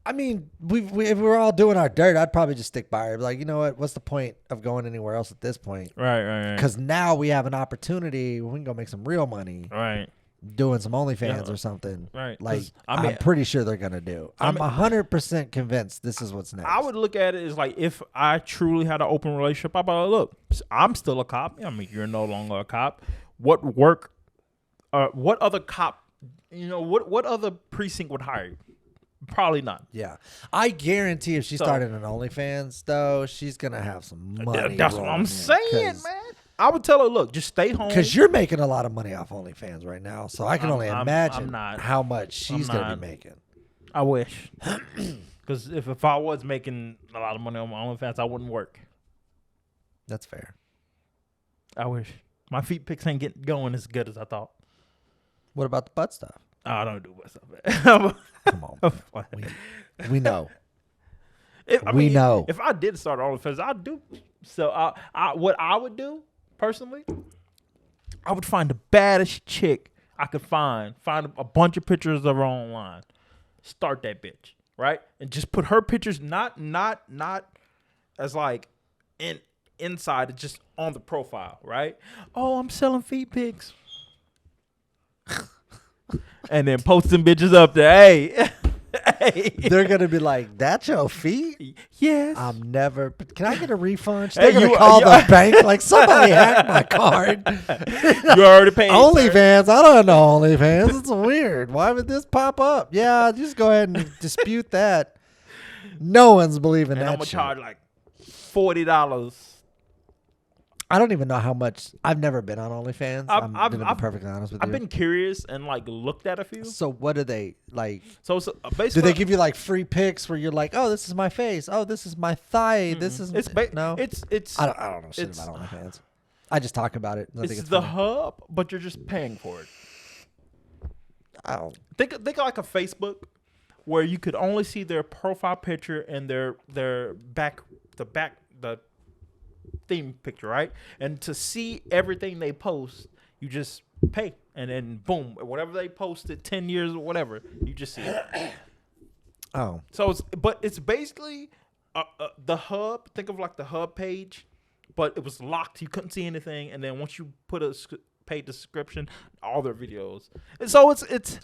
I mean, if we were all doing our dirt, I'd probably just stick by her. Like, you know what? What's the point of going anywhere else at this point?
Right.
Because now we have an opportunity. We can go make some real money.
Right.
Doing some OnlyFans or something.
Right.
Like,
I mean,
I'm pretty sure they're going to do. I'm 100% convinced this is what's next.
I would look at it as like, if I truly had an open relationship, I'd be like, look, I'm still a cop. I mean, you're no longer a cop. What other cop, what other precinct would hire you? Probably not.
Yeah. I guarantee if she started an OnlyFans, though, she's going to have some money.
That's what I'm saying, man. I would tell her, look, just stay home.
Because you're making a lot of money off OnlyFans right now. So I can only imagine how much she's going to be making.
I wish. Because if I was making a lot of money on my OnlyFans, I wouldn't work.
That's fair.
I wish. My feet pics ain't getting going as good as I thought.
What about the butt stuff?
I don't do butt stuff.
Come on. We know.
We know. If I did start OnlyFans, I'd do. So what I would do, personally, I would find the baddest chick I could find a bunch of pictures of her online, start that bitch, right, and just put her pictures not as like inside, it's just on the profile, right? Oh, I'm selling feet pics, and then post them bitches up there. Hey.
They're gonna be like, "That's your feet."
Yes.
I'm never. Can I get a refund? They're gonna call the bank like somebody hacked my card.
You already paid.
OnlyFans. I don't know OnlyFans. It's weird. Why would this pop up? Yeah, just go ahead and dispute that. No one's believing that.
And I'm gonna charge like $40.
I don't even know how much. I've never been on OnlyFans. I'm gonna be perfectly honest with you.
I've been curious and like looked at a few.
So what do they like?
So basically,
do they give you like free pics where you're like, oh, this is my face. Oh, this is my thigh. This is no.
It's.
I don't know shit about OnlyFans. I just talk about it.
It's the hub, but you're just paying for it.
I don't
think like a Facebook, where you could only see their profile picture and their the theme picture, right? And to see everything they post, you just pay, and then boom, whatever they posted 10 years or whatever, you just see it.
Oh,
so it's basically the hub. Think of like the hub page, but it was locked. You couldn't see anything, and then once you put a paid subscription, all their videos. And so it's.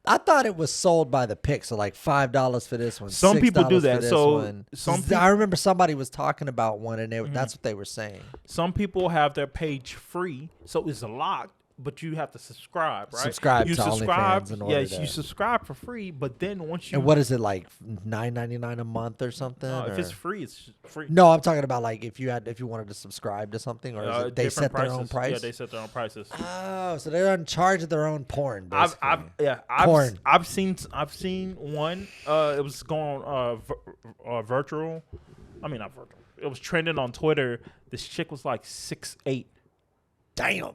I thought it was sold by the pic, so like $5 for this one.
Some people do that. So
I remember somebody was talking about one, and that's what they were saying.
Some people have their page free, so it's locked, but you have to subscribe, right?
Subscribe to OnlyFans in order
you subscribe for free, but then once you...
And what is it, like $9.99 a month or something?
No, if it's free, it's free.
No, I'm talking about like if you wanted to subscribe to something, or is it they set their own price?
Yeah, they set their own prices.
Oh, so they're in charge of their own porn, basically.
I've seen one. It was going virtual. I mean, not virtual. It was trending on Twitter. This chick was like 6'8".
Damn.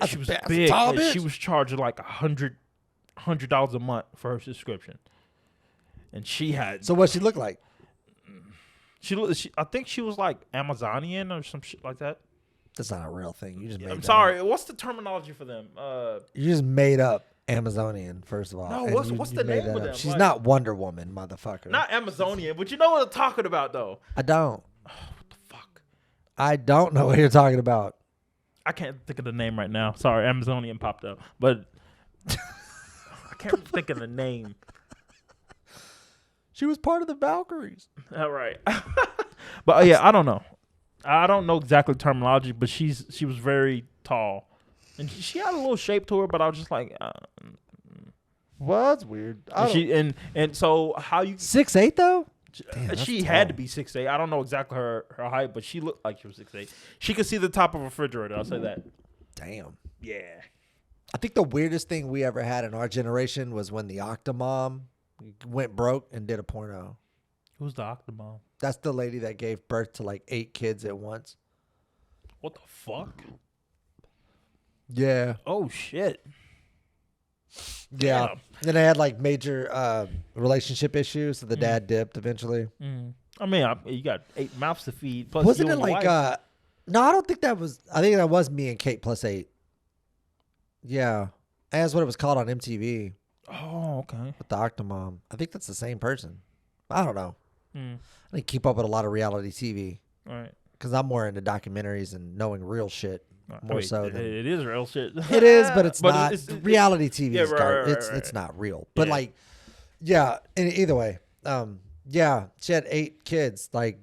She was big. And she was charging like $100 a month for her subscription, and she had.
So what she looked like?
I think she was like Amazonian or some shit like that.
That's not a real thing. You just made.
I'm sorry. What's the terminology for them?
You just made up Amazonian. First of all,
no. What's the name of them?
She's not Wonder Woman, motherfucker.
Not Amazonian, but you know what I'm talking about, though.
I don't.
Oh, what the fuck?
I don't know what you're talking about.
I can't think of the name right now. Sorry, Amazonian popped up, but I can't think of the name.
She was part of the Valkyries.
All right. But yeah, I don't know. I don't know exactly terminology, but she was very tall, and she had a little shape to her. But I was just like,
well, that's weird.
And so how you
6'8" though? Damn,
she had to be 6'8". I don't know exactly her height, but she looked like she was 6'8". She could see the top of a refrigerator. I'll say that.
Damn.
Yeah.
I think the weirdest thing we ever had in our generation was when the Octomom went broke and did a porno.
Who's the Octomom?
That's the lady that gave birth to like 8 kids at once.
What the fuck?
Yeah.
Oh shit.
Yeah.
Damn.
Then they had like major relationship issues, so the dad dipped eventually.
I mean, you got 8 mouths to feed. Plus,
Wasn't
you
it
and your
like
wife.
no, I don't think that was. I think that was me and Kate plus 8. Yeah, that's what it was called on MTV
Oh, okay.
with the Octomom. I think that's the same person. I don't know.
Mm.
I didn't keep up with a lot of reality TV
All right.
because I'm more into documentaries and knowing real shit more so than
it is real shit.
it is, but it's not.
It's
Reality TV
yeah,
is it's not real. But
Yeah.
like, yeah. Either way, yeah, she had 8 kids, like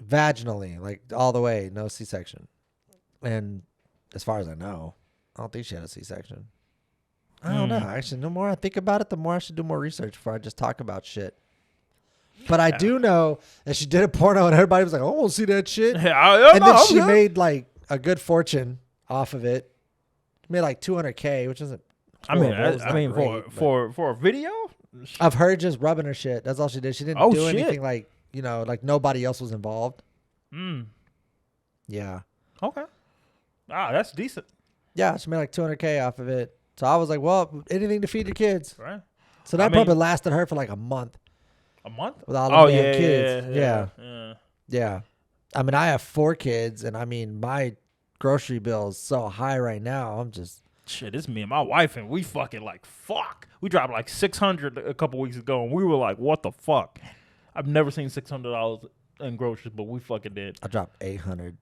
vaginally, like all the way, no C-section. And as far as I know, I don't think she had a C-section. I don't know. Actually, the more I think about it, the more I should do more research before I just talk about shit. But I do know that she did a porno and everybody was like, "Oh, I won't see that shit."
Yeah,
And then she made like a good fortune off of it. Made like $200K, which isn't. Horrible. It's not great,
for a video
of her just rubbing her shit. That's all she did. She didn't do anything like like nobody else was involved. Yeah.
Okay. That's decent.
Yeah, she made like $200K off of it. So I was like, well, anything to feed your kids.
Right.
So that probably lasted her for like a month.
A month?
With all the damn
kids.
Yeah. Yeah. I mean, I have 4 kids, and I mean, my grocery bill is so high right now. I'm just.
Shit, it's me and my wife, and we fucking like, fuck. We dropped like $600 a couple weeks ago, and we were like, what the fuck? I've never seen $600 in groceries, but we fucking did.
I dropped $800.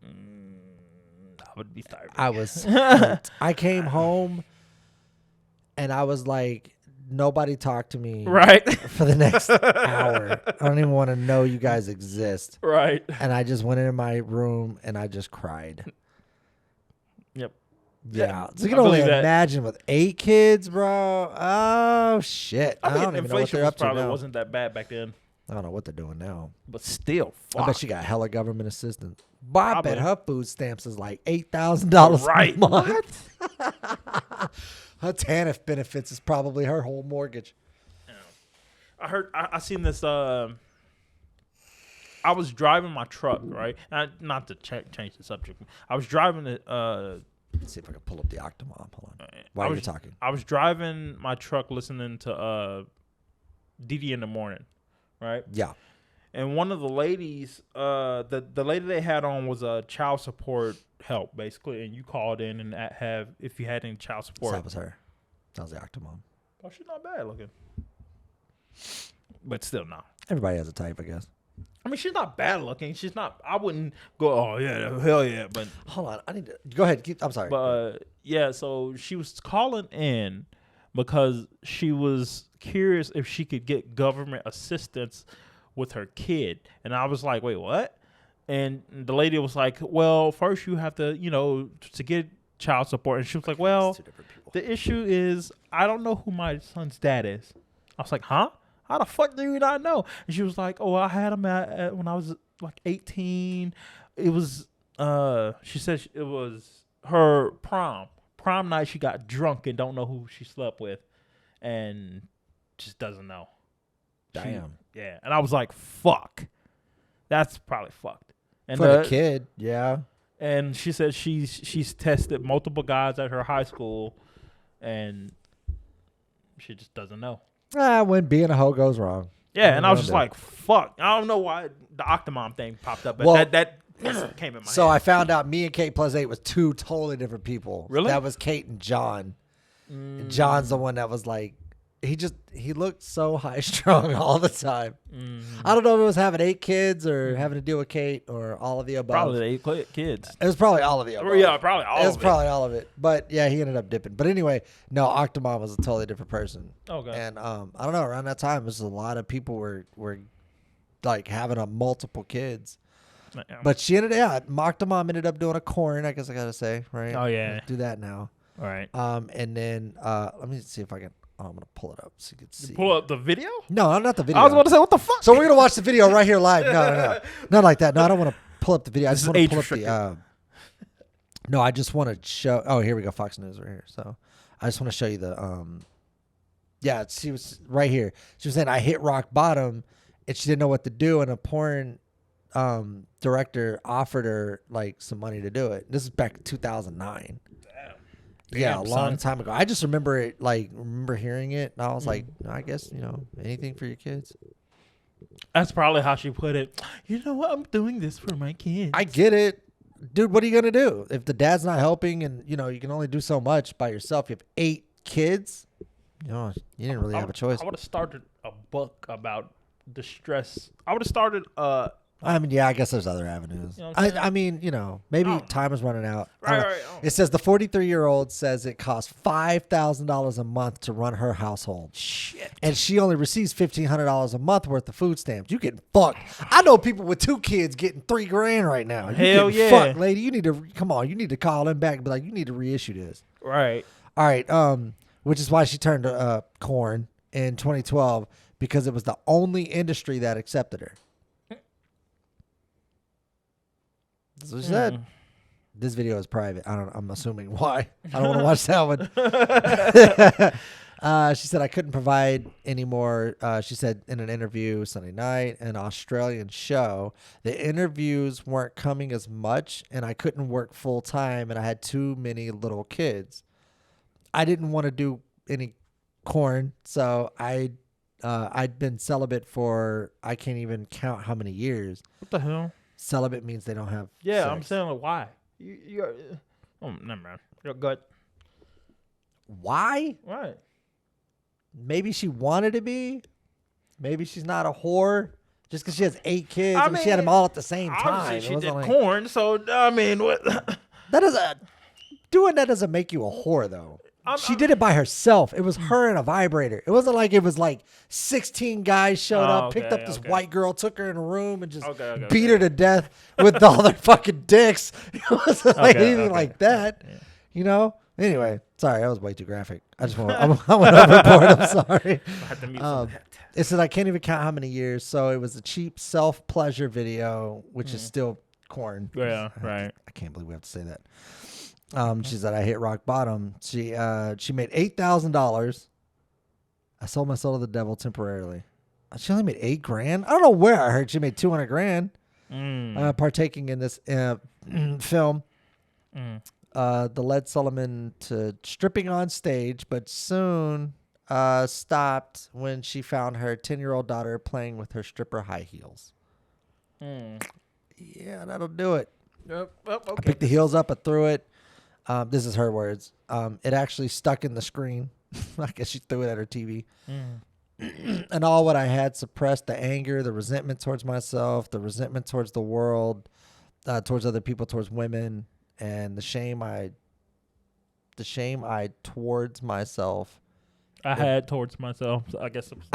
I would be starving.
I was hurt. I came home, and I was like, nobody talk to me for the next hour. I don't even want to know you guys exist.
Right.
And I just went into my room, and I just cried.
Yep.
Yeah. So you can only imagine with 8 kids, bro. Oh, shit. I don't even know what they're up to
probably
now.
wasn't that bad back then.
I don't know what they're doing now.
But still, fuck.
I bet she got hella government assistance. But I bet her food stamps is like $8,000 a month. What? Her TANF benefits is probably her whole mortgage.
Yeah. I seen this. I was driving my truck, right? Not to change the subject. I was driving it.
Let's see if I can pull up the Octomom. Hold on. While you're talking. I
was driving my truck listening to DD in the morning, right?
Yeah.
And one of the ladies, the lady they had on was a child support help, basically. And you called in and if you had any child support.
That was her. That was the Octomom.
Oh, she's not bad looking. But still, no.
Everybody has a type, I guess.
I mean, she's not bad looking. She's not. I wouldn't go, oh, yeah, hell yeah. But
hold on. I need to. Go ahead. I'm sorry.
But, yeah, so she was calling in because she was curious if she could get government assistance with her kid. And I was like, wait, what? And the lady was like, well, first you have to, to get child support. And she was like, well, the issue is I don't know who my son's dad is. I was like, huh? How the fuck do you not know? And she was like, oh, I had him at when I was like 18. It was, she said it was her prom. Prom night, she got drunk and don't know who she slept with. And just doesn't know.
Damn.
Yeah. And I was like, fuck. That's probably fucked. And
for the kid, yeah.
And she said she's tested multiple guys at her high school, and she just doesn't know.
When being a hoe goes wrong.
Yeah, and I was just like, fuck. I don't know why the Octomom thing popped up, but that came in my head.
So I found out me and Kate plus 8 was 2 totally different people.
Really?
That was Kate and John. And John's the one that was like, he looked so high strung all the time. I don't know if it was having 8 kids or having to deal with Kate or all of the above.
Probably 8 kids.
It was probably all of the above.
Yeah, probably all of it.
It was probably all of it. But yeah, he ended up dipping. But anyway, no, Octomom was a totally different person.
Okay.
And I don't know, around that time, a lot of people were like having multiple kids. But she Octomom ended up doing a corn, I guess I gotta say, right?
Oh yeah.
Let's do that now.
All right.
And then let me see if I can. I'm gonna pull it up so you can see.
Pull up the video?
No, not the video.
I was about to say, what the fuck?
So we're gonna watch the video right here live. No, not like that. No, I don't want to pull up the video. I just want to pull up the. No, I just want to show. Oh, here we go. Fox News right here. So I just want to show you the. Yeah, she was right here. She was saying I hit rock bottom, and she didn't know what to do, and a porn director offered her like some money to do it. This is back in 2009. Damn. Yeah,
Damn,
a long
son.
time ago. I just remember it, remember hearing it, and I was like, no, I guess, anything for your kids.
That's probably how she put it. You know what? I'm doing this for my kids.
I get it. Dude, what are you going to do? If the dad's not helping and, you can only do so much by yourself, you have 8 kids, you didn't really have a choice.
I would have started a book about distress. I would have started
I mean, yeah, I guess there's other avenues.
You know what I'm saying?
I mean, maybe time is running out. I don't know.
Right.
It says the 43-year-old says it costs $5,000 a month to run her household.
Shit.
And she only receives $1,500 a month worth of food stamps. You getting fucked. I know people with 2 kids getting $3,000 right now. You
Hell
getting
yeah.
fucked, lady. You need to come on. You need to call them back and be like, you need to reissue this.
Right.
All right. Which is why she turned to corn in 2012 because it was the only industry that accepted her. That's what she said. This video is private. I'm assuming why. I don't want to watch that one. She said I couldn't provide anymore. She said in an interview Sunday night, an Australian show, the interviews weren't coming as much, and I couldn't work full time, and I had too many little kids. I didn't want to do any corn, so I'd been celibate for I can't even count how many years.
What the hell?
Celibate means they don't have
Yeah,
sex.
I'm saying like, why? You're never mind. Your gut.
Why?
Right.
Maybe she wanted to be. Maybe she's not a whore. Just because she has 8 kids,
I
and she had
mean,
them all at the same time.
Obviously, she
It
did
wasn't
corn, so I mean, what?
that doesn't doing that doesn't make you a whore though. She
I'm-
did it by herself. It was her and a vibrator. It wasn't like it was like 16 guys showed up, picked up this white girl, took her in a room, and just beat her to death with all their fucking dicks. It wasn't like anything like that. Yeah. Anyway, sorry, that was way too graphic. I went overboard. I'm sorry.
I had to mute some of that.
It said I can't even count how many years. So it was a cheap self-pleasure video, which is still corn.
Yeah, right.
I can't believe we have to say that. She said I hit rock bottom. She made $8,000. I sold my soul to the devil temporarily. She only made $8,000. I don't know where I heard she made $200,000 partaking in this film. The led Solomon to stripping on stage, but soon stopped when she found her 10-year-old daughter playing with her stripper high heels. Yeah, that'll do it.
Yep. Okay.
I picked the heels up, I threw it. This is her words. It actually stuck in the screen. I guess she threw it at her TV. And all what I had suppressed the anger, the resentment towards myself, the resentment towards the world, towards other people, towards women, and the shame I towards myself.
I had towards myself. So I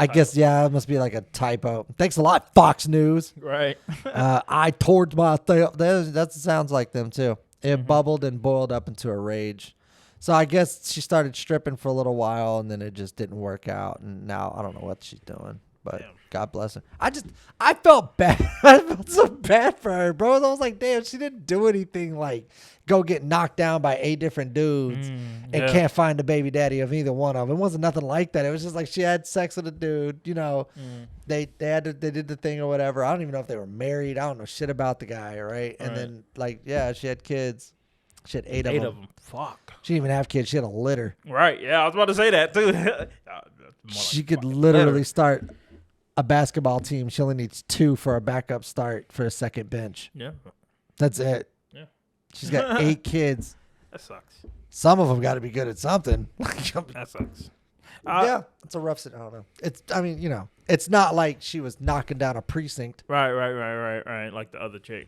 guess.
Yeah, it must be like a typo. Thanks a lot, Fox News.
Right.
I towards myself. That sounds like them too. It bubbled and boiled up into a rage. So I guess she started stripping for a little while, and then it just didn't work out. And now I don't know what she's doing, but God bless her. I felt bad. I felt so bad for her, bro. I was like, damn, she didn't do anything like go get knocked down by 8 different dudes and can't find the baby daddy of either one of them. It wasn't nothing like that. It was just like she had sex with a dude. They did the thing or whatever. I don't even know if they were married. I don't know shit about the guy, right? And then she had kids. She had 8 of them.
Fuck.
She didn't even have kids. She had a litter.
Right. Yeah, I was about to say that too.
She could literally start a basketball team. She only needs 2 for a backup start for a second bench.
Yeah.
That's it.
Yeah.
She's got 8 kids.
That sucks.
Some of them got to be good at something.
That sucks.
Yeah, it's a rough. I don't know. It's not like she was knocking down a precinct.
Right. Like the other chick.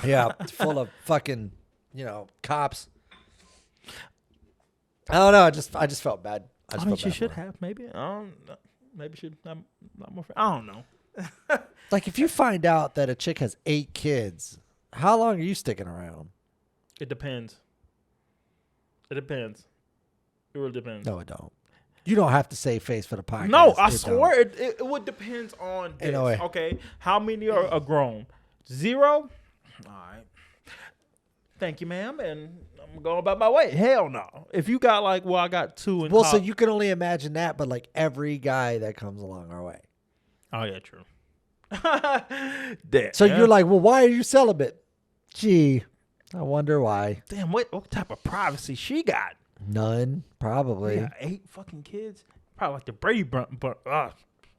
Yeah, it's full of fucking, cops. I don't know. I just felt bad.
I mean, she should have maybe. I don't know. Maybe she not more. I don't know.
Like if you find out that a chick has 8 kids, how long are you sticking around?
It depends. It really depends.
No, it don't. You don't have to save face for the podcast.
No, I swear it would depend on this.
No way.
Okay, how many are grown? 0? All right. Thank you, ma'am, and I'm going about my way. Hell no. If you got I got 2 in
so you can only imagine that, but like every guy that comes along our way.
Oh yeah, true.
So you're like, well, why are you celibate? Gee, I wonder why.
Damn, what type of privacy she got?
None, probably.
Yeah, 8 fucking kids. Probably like the Brady Bunch,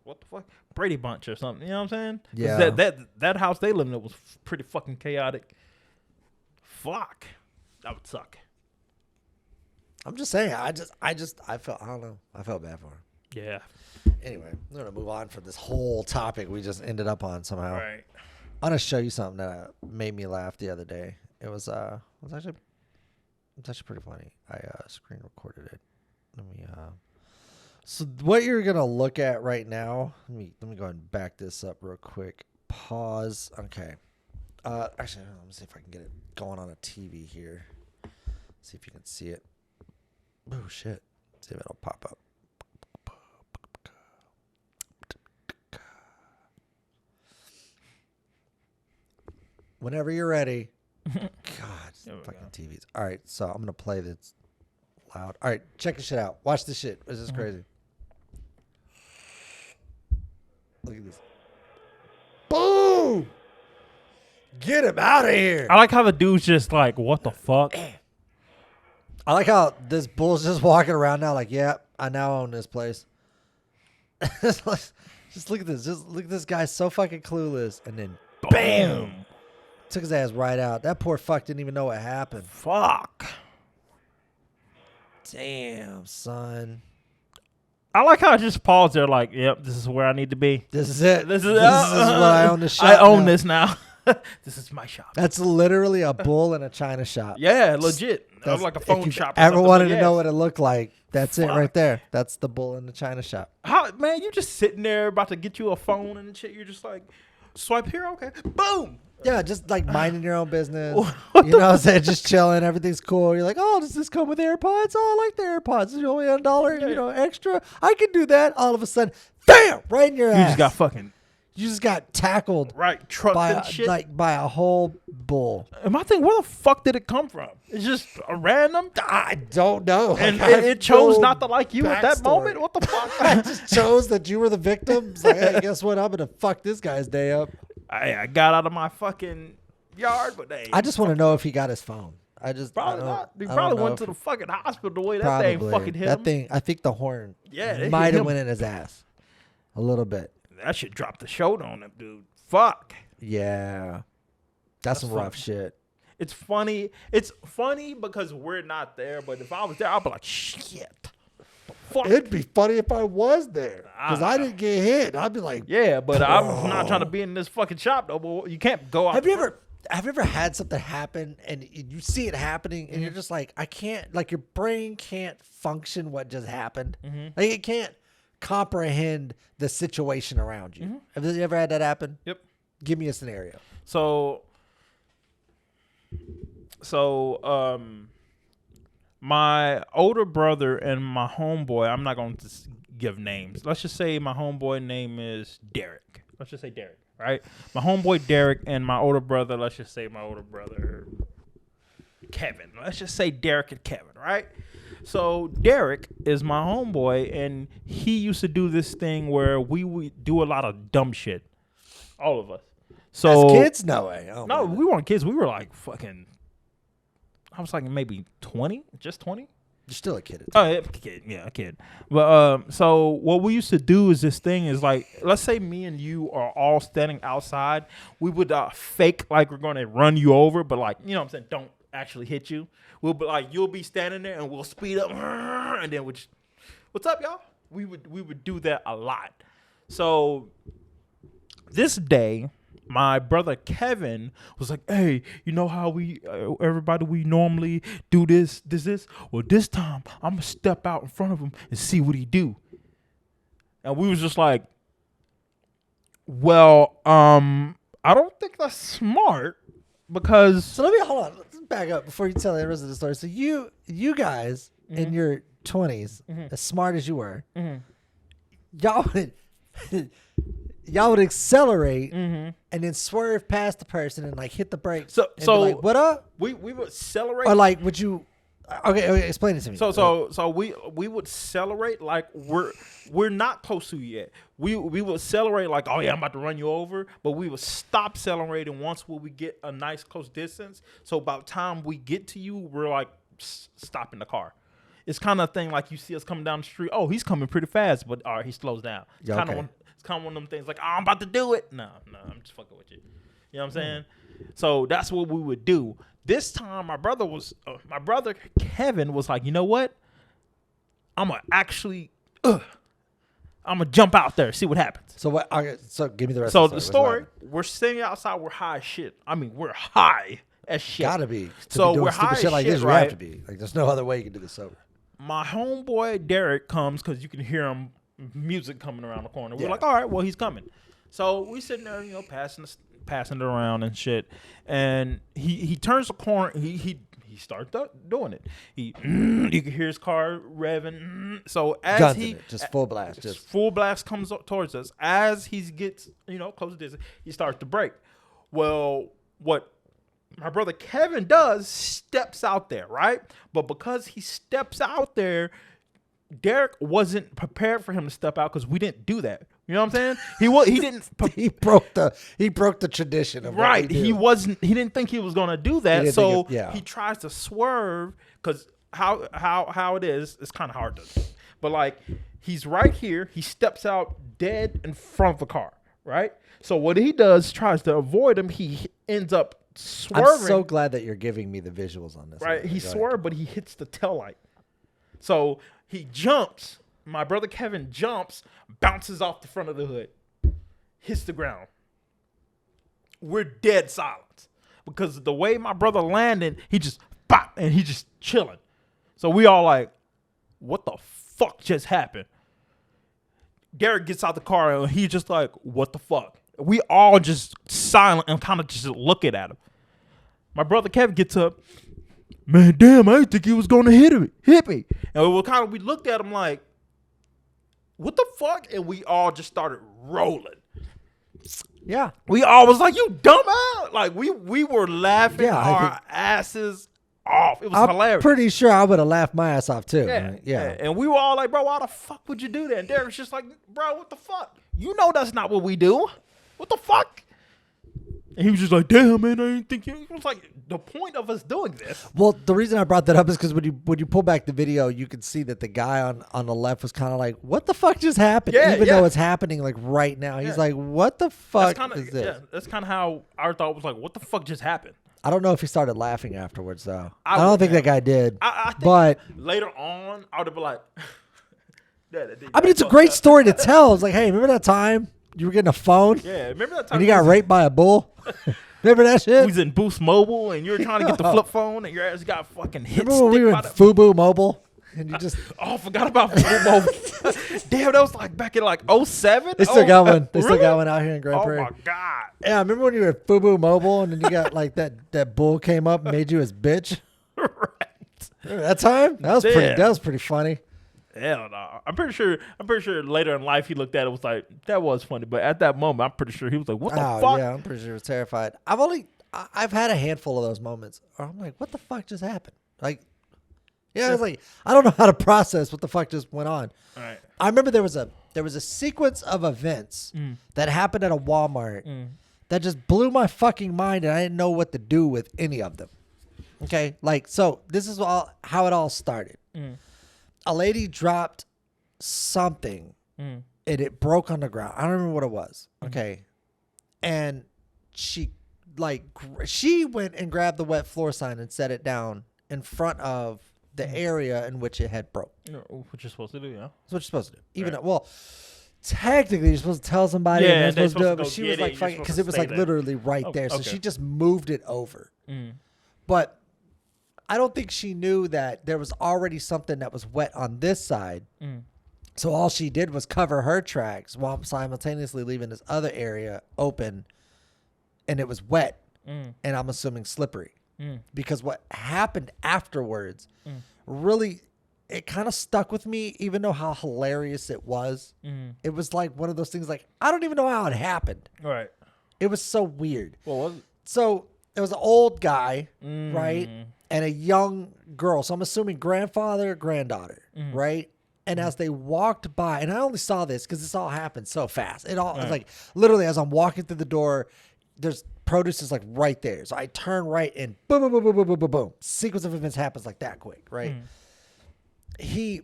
what the fuck, Brady Bunch or something. You know what I'm saying? 'Cause
Yeah.
that house they lived in was pretty fucking chaotic. Fuck, that would suck.
I'm just saying. I felt. I don't know. I felt bad for him.
Yeah.
Anyway, I'm gonna move on from this whole topic we just ended up on somehow.
Right.
I'm gonna show you something that made me laugh the other day. It was actually pretty funny. I screen recorded it. Let me So what you're gonna look at right now? Let me go ahead and back this up real quick. Pause. Okay. Actually, let me see if I can get it going on a TV here. See if you can see it. Oh shit. See if it'll pop up. Whenever you're ready. God, fucking TVs. All right, so I'm gonna play this loud. All right, check this shit out. Watch this shit. This is crazy. Look at this. Boom! Get him out of here.
I like how the dude's just like, what the fuck?
I like how this bull's just walking around now like, yeah, I now own this place. Just look at this. Just look at this guy so fucking clueless. And then bam! Took his ass right out. That poor fuck didn't even know what happened.
Fuck.
Damn, son.
I like how I just paused there like, yep, this is where I need to be.
This is it.
This is
what I own the shop.
I own this now. This is my shop.
That's literally a bull in a china shop.
Yeah, legit. That was like a phone
if you
shop.
Ever wanted to
yes.
know what it looked like? That's it right there. That's the bull in the china shop.
How, man, you just sitting there about to get you a phone and shit. You're just like, swipe here, okay, boom.
Yeah, just like minding your own business. You know what I'm saying? Just chilling. Everything's cool. You're like, oh, does this come with AirPods? Oh, I like the AirPods. It's only $1, extra. I can do that. All of a sudden, bam, right in your ass.
You just got fucking.
You just got tackled.
Right, trucked and shit.
By a whole bull.
And my thing, where the fuck did it come from? It's just a random.
I don't know.
And it chose not to like you at that moment? What the fuck?
I just chose that you were the victim. It's like, hey, guess what? I'm going to fuck this guy's day up.
I got out of my fucking yard, but
I just want to know if he got his phone.
Probably not. He probably went to the fucking hospital the way that thing fucking hit him.
That thing, I think the horn
it
might have went in his ass a little bit.
That shit dropped the shoulder on him, dude. Fuck.
Yeah. That's some rough shit.
It's funny. It's funny because we're not there, but if I was there, I'd be like, shit. Fuck.
It'd be funny if I was there because I didn't get hit. I'd be like,
yeah, but I'm not trying to be in this fucking shop though. But you can't go out.
Have you ever had something happen and you see it happening and you're just like, I can't, like your brain can't function what just happened. Like it can't comprehend the situation around you. Have you ever had that happen?
Yep.
Give me a scenario.
So my older brother and my homeboy, I'm not going to give names. Let's just say my homeboy name is Derek. Let's just say Derek, right? My homeboy Derek and my older brother, let's just say my older brother Kevin. Let's just say Derek and Kevin, right? So Derek is my homeboy, and he used to do this thing where we would do a lot of dumb shit. All of us. So
as kids, no way.
No, we weren't kids. We were like fucking. I was like maybe 20, just 20.
You're still a kid.
Oh, yeah, a kid. But so what we used to do is this thing is like, let's say me and you are all standing outside. We would fake like we're going to run you over, but like, you know what I'm saying, don't actually hit you. We'll be like, you'll be standing there and we'll speed up and then what's up, y'all? We would do that a lot. So this day, my brother Kevin was like, hey, you know how we normally do this? Well, this time I'm going to step out in front of him and see what he do. And we was just like, well, I don't think that's smart because...
So let me, hold on. Let's back up before you tell the rest of the story. So you guys in your 20s, as smart as you were, y'all would accelerate and then swerve past the person and like hit the brakes. So be like, what up?
We would accelerate.
Or like, would you? Okay, explain it to me.
So we would accelerate like we're not close to you yet. We would accelerate like, oh yeah, I'm about to run you over, but we would stop accelerating once we get a nice close distance. So by the time we get to you, we're like stopping the car. it's kind of thing like you see us coming down the street. Oh, he's coming pretty fast, but all right, he slows down. It's
Yeah,
kind of
okay.
one of them things like, oh, I'm about to do it. No, I'm just fucking with you. You know what I'm saying? So that's what we would do. This time, my brother Kevin was like, you know what? I'm gonna jump out there, see what happens.
So what? Okay, so give me the rest.
So
of
the
What's
story,
happening?
we're sitting outside, we're high as shit. I mean, we're high as shit.
Gotta be.
So
be doing
we're
stupid
high
shit
as
like
shit,
this. You
right?
have to be. Like, there's no other way you can do this sober.
My homeboy Derek comes because you can hear him music coming around the corner. We're
Yeah.
like, all right, well, he's coming. So we sitting there, passing it around and shit. And he turns the corner. He starts doing it. You can hear his car revving. So as
Guns
he
in it, just full blast, just
full blast comes up towards us. As he gets close to distance, he starts to brake. Well, what my brother Kevin does, steps out there, right? But because he steps out there, Derek wasn't prepared for him to step out because we didn't do that. You know what I'm saying? He didn't.
he broke the tradition of
Right.
What we do.
He didn't think he was gonna do that.
didn't
So
think yeah.
he tries to swerve because how it is, it's kind of hard to. But like he's right here. He steps out dead in front of the car. Right. So what he does, tries to avoid him. He ends up swerving.
I'm so glad that you're giving me the visuals on this.
Right.
Go
He
ahead.
swerved, but he hits the taillight. So he jumps. My brother Kevin jumps, bounces off the front of the hood, hits the ground. We're dead silent because the way my brother landed, he just bop, and he just chilling. So we all like, what the fuck just happened? Derek gets out the car and he just like, what the fuck? We all just silent and kind of just looking at him. My brother Kevin gets up. Man, damn, I didn't think he was gonna hit me. And we looked at him like, what the fuck? And we all just started rolling.
Yeah.
We all was like, you dumb out. Like we were laughing our asses off. It was hilarious.
I'm pretty sure I would have laughed my ass off too.
Yeah,
Right? Yeah.
And we were all like, bro, why the fuck would you do that? And Derek's just like, bro, what the fuck? You know that's not what we do. What the fuck? And he was just like, damn, man, I didn't think you. It was like the point of us doing this.
Well, the reason I brought that up is because when you pull back the video, you can see that the guy on the left was kind of like, "What the fuck just happened?"
Yeah,
Even
yeah.
though it's happening like right now, he's like, "What the fuck is this?"
Yeah, that's kind of how our thought was like, what the fuck just happened?
I don't know if he started laughing afterwards though.
I
I don't
would
think that
have.
guy did.
I think
but
later on, I would have been like,
I mean, it's a great story to tell. It's like, hey, remember that time you were getting a phone
Yeah, remember that time
and you got raped by a bull? Remember that
we
shit?
was in Boost Mobile and you were trying to get the flip phone and your ass got fucking hit.
Remember when we were in Fubu Mobile and you just
Oh, I forgot about Boost Mobile. Damn, that was like back in like 07?
they still got one. They still
really?
got one out here in Grand
Oh
Prairie.
my God.
Yeah, remember when you were at Fubu Mobile and then you got like that bull came up and made you his bitch?
Right.
Remember that time?
Yeah.
That was pretty funny.
Hell no. I'm pretty sure later in life he looked at it was like, that was funny. But at that moment, I'm pretty sure he was like, what the fuck?
Yeah, I'm pretty sure he was terrified. I've had a handful of those moments where I'm like, what the fuck just happened? Like, yeah, I was like, I don't know how to process what the fuck just went on.
All right.
I remember there was a sequence of events that happened at a Walmart that just blew my fucking mind, and I didn't know what to do with any of them. Okay, like, so this is how it all started. A lady dropped something and it broke on the ground. I don't remember what it was. Okay, and she went and grabbed the wet floor sign and set it down in front of the area in which it had broke.
You know, what you're supposed to do, yeah?
That's what you're supposed to do. Even
Right.
Well, technically you're supposed to tell somebody
Yeah,
and
and
they're
they're
supposed to do it, but
supposed to
she
go
was
get
like
it,
fucking
you're
because
supposed
it was
to
like
stay there.
literally right
Oh,
there. So
okay.
she just moved it over. But I don't think she knew that there was already something that was wet on this side. So all she did was cover her tracks while simultaneously leaving this other area open, and it was wet, and I'm assuming slippery. Because what happened afterwards really, it kind of stuck with me, even though how hilarious it was. It was like one of those things like, I don't even know how it happened.
Right.
It was so weird.
Well, was it?
So it was an old guy, right? And a young girl. So I'm assuming grandfather, granddaughter, right? And as they walked by, and I only saw this because this all happened so fast. It was like literally as I'm walking through the door, there's produce is like right there. So I turn right and boom, boom, boom, boom, boom, boom, boom, boom. Sequence of events happens like that quick, right? he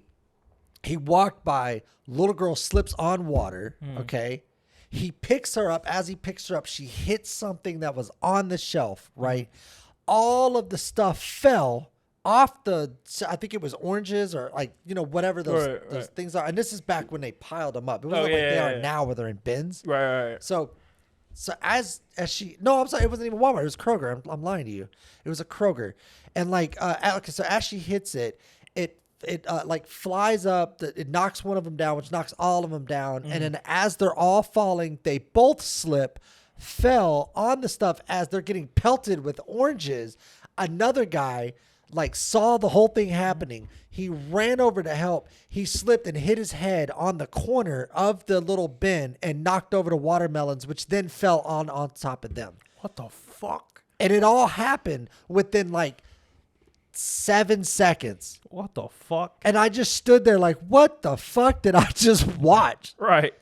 walked by. Little girl slips on water. Okay. He picks her up. As he picks her up, she hits something that was on the shelf, right? All of the stuff fell off I think it was oranges or like, whatever those things are. And this is back when they piled them up. It wasn't like they are now where they're in bins.
Right.
So as she, no, I'm sorry. It wasn't even Walmart. It was Kroger. I'm lying to you. It was a Kroger. And so as she hits it, it like flies up, it knocks one of them down, which knocks all of them down. And then as they're all falling, they both fell on the stuff as they're getting pelted with oranges. Another guy like saw the whole thing happening. He ran over to help. He slipped and hit his head on the corner of the little bin and knocked over the watermelons, which then fell on top of them.
What the fuck?
And it all happened within like 7 seconds.
What the fuck?
And I just stood there like, what the fuck did I just watch?
Right.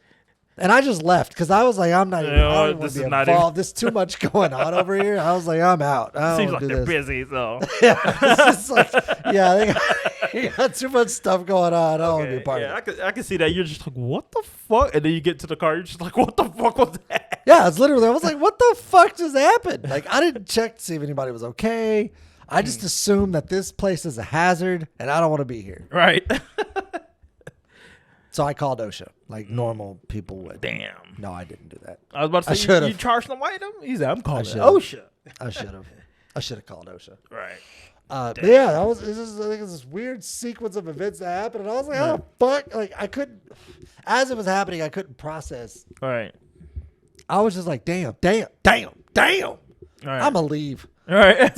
And I just left because I was like, I'm not even, I don't want to be involved. There's too much going on over here. I was like, I'm out. I don't
Seems like
do
they're
this.
busy, so.
It's like, they got too much stuff going on. I don't want to be a part of it.
I can see that. You're just like, what the fuck? And then you get to the car, you're just like, what the fuck was that?
Yeah, it's literally, I was like, what the fuck just happened? Like, I didn't check to see if anybody was okay. I just assumed that this place is a hazard and I don't want to be here.
Right.
So I called OSHA like normal people would.
Damn.
No, I didn't do that.
I was about to say, you charged them item? He said, I'm calling OSHA.
I should have called OSHA.
Right.
But yeah, I think it's this weird sequence of events that happened, and I was like, "Oh fuck!" Like I couldn't, as it was happening, I couldn't process.
Right.
I was just like, "Damn!
Right.
I'm gonna leave."
All right. In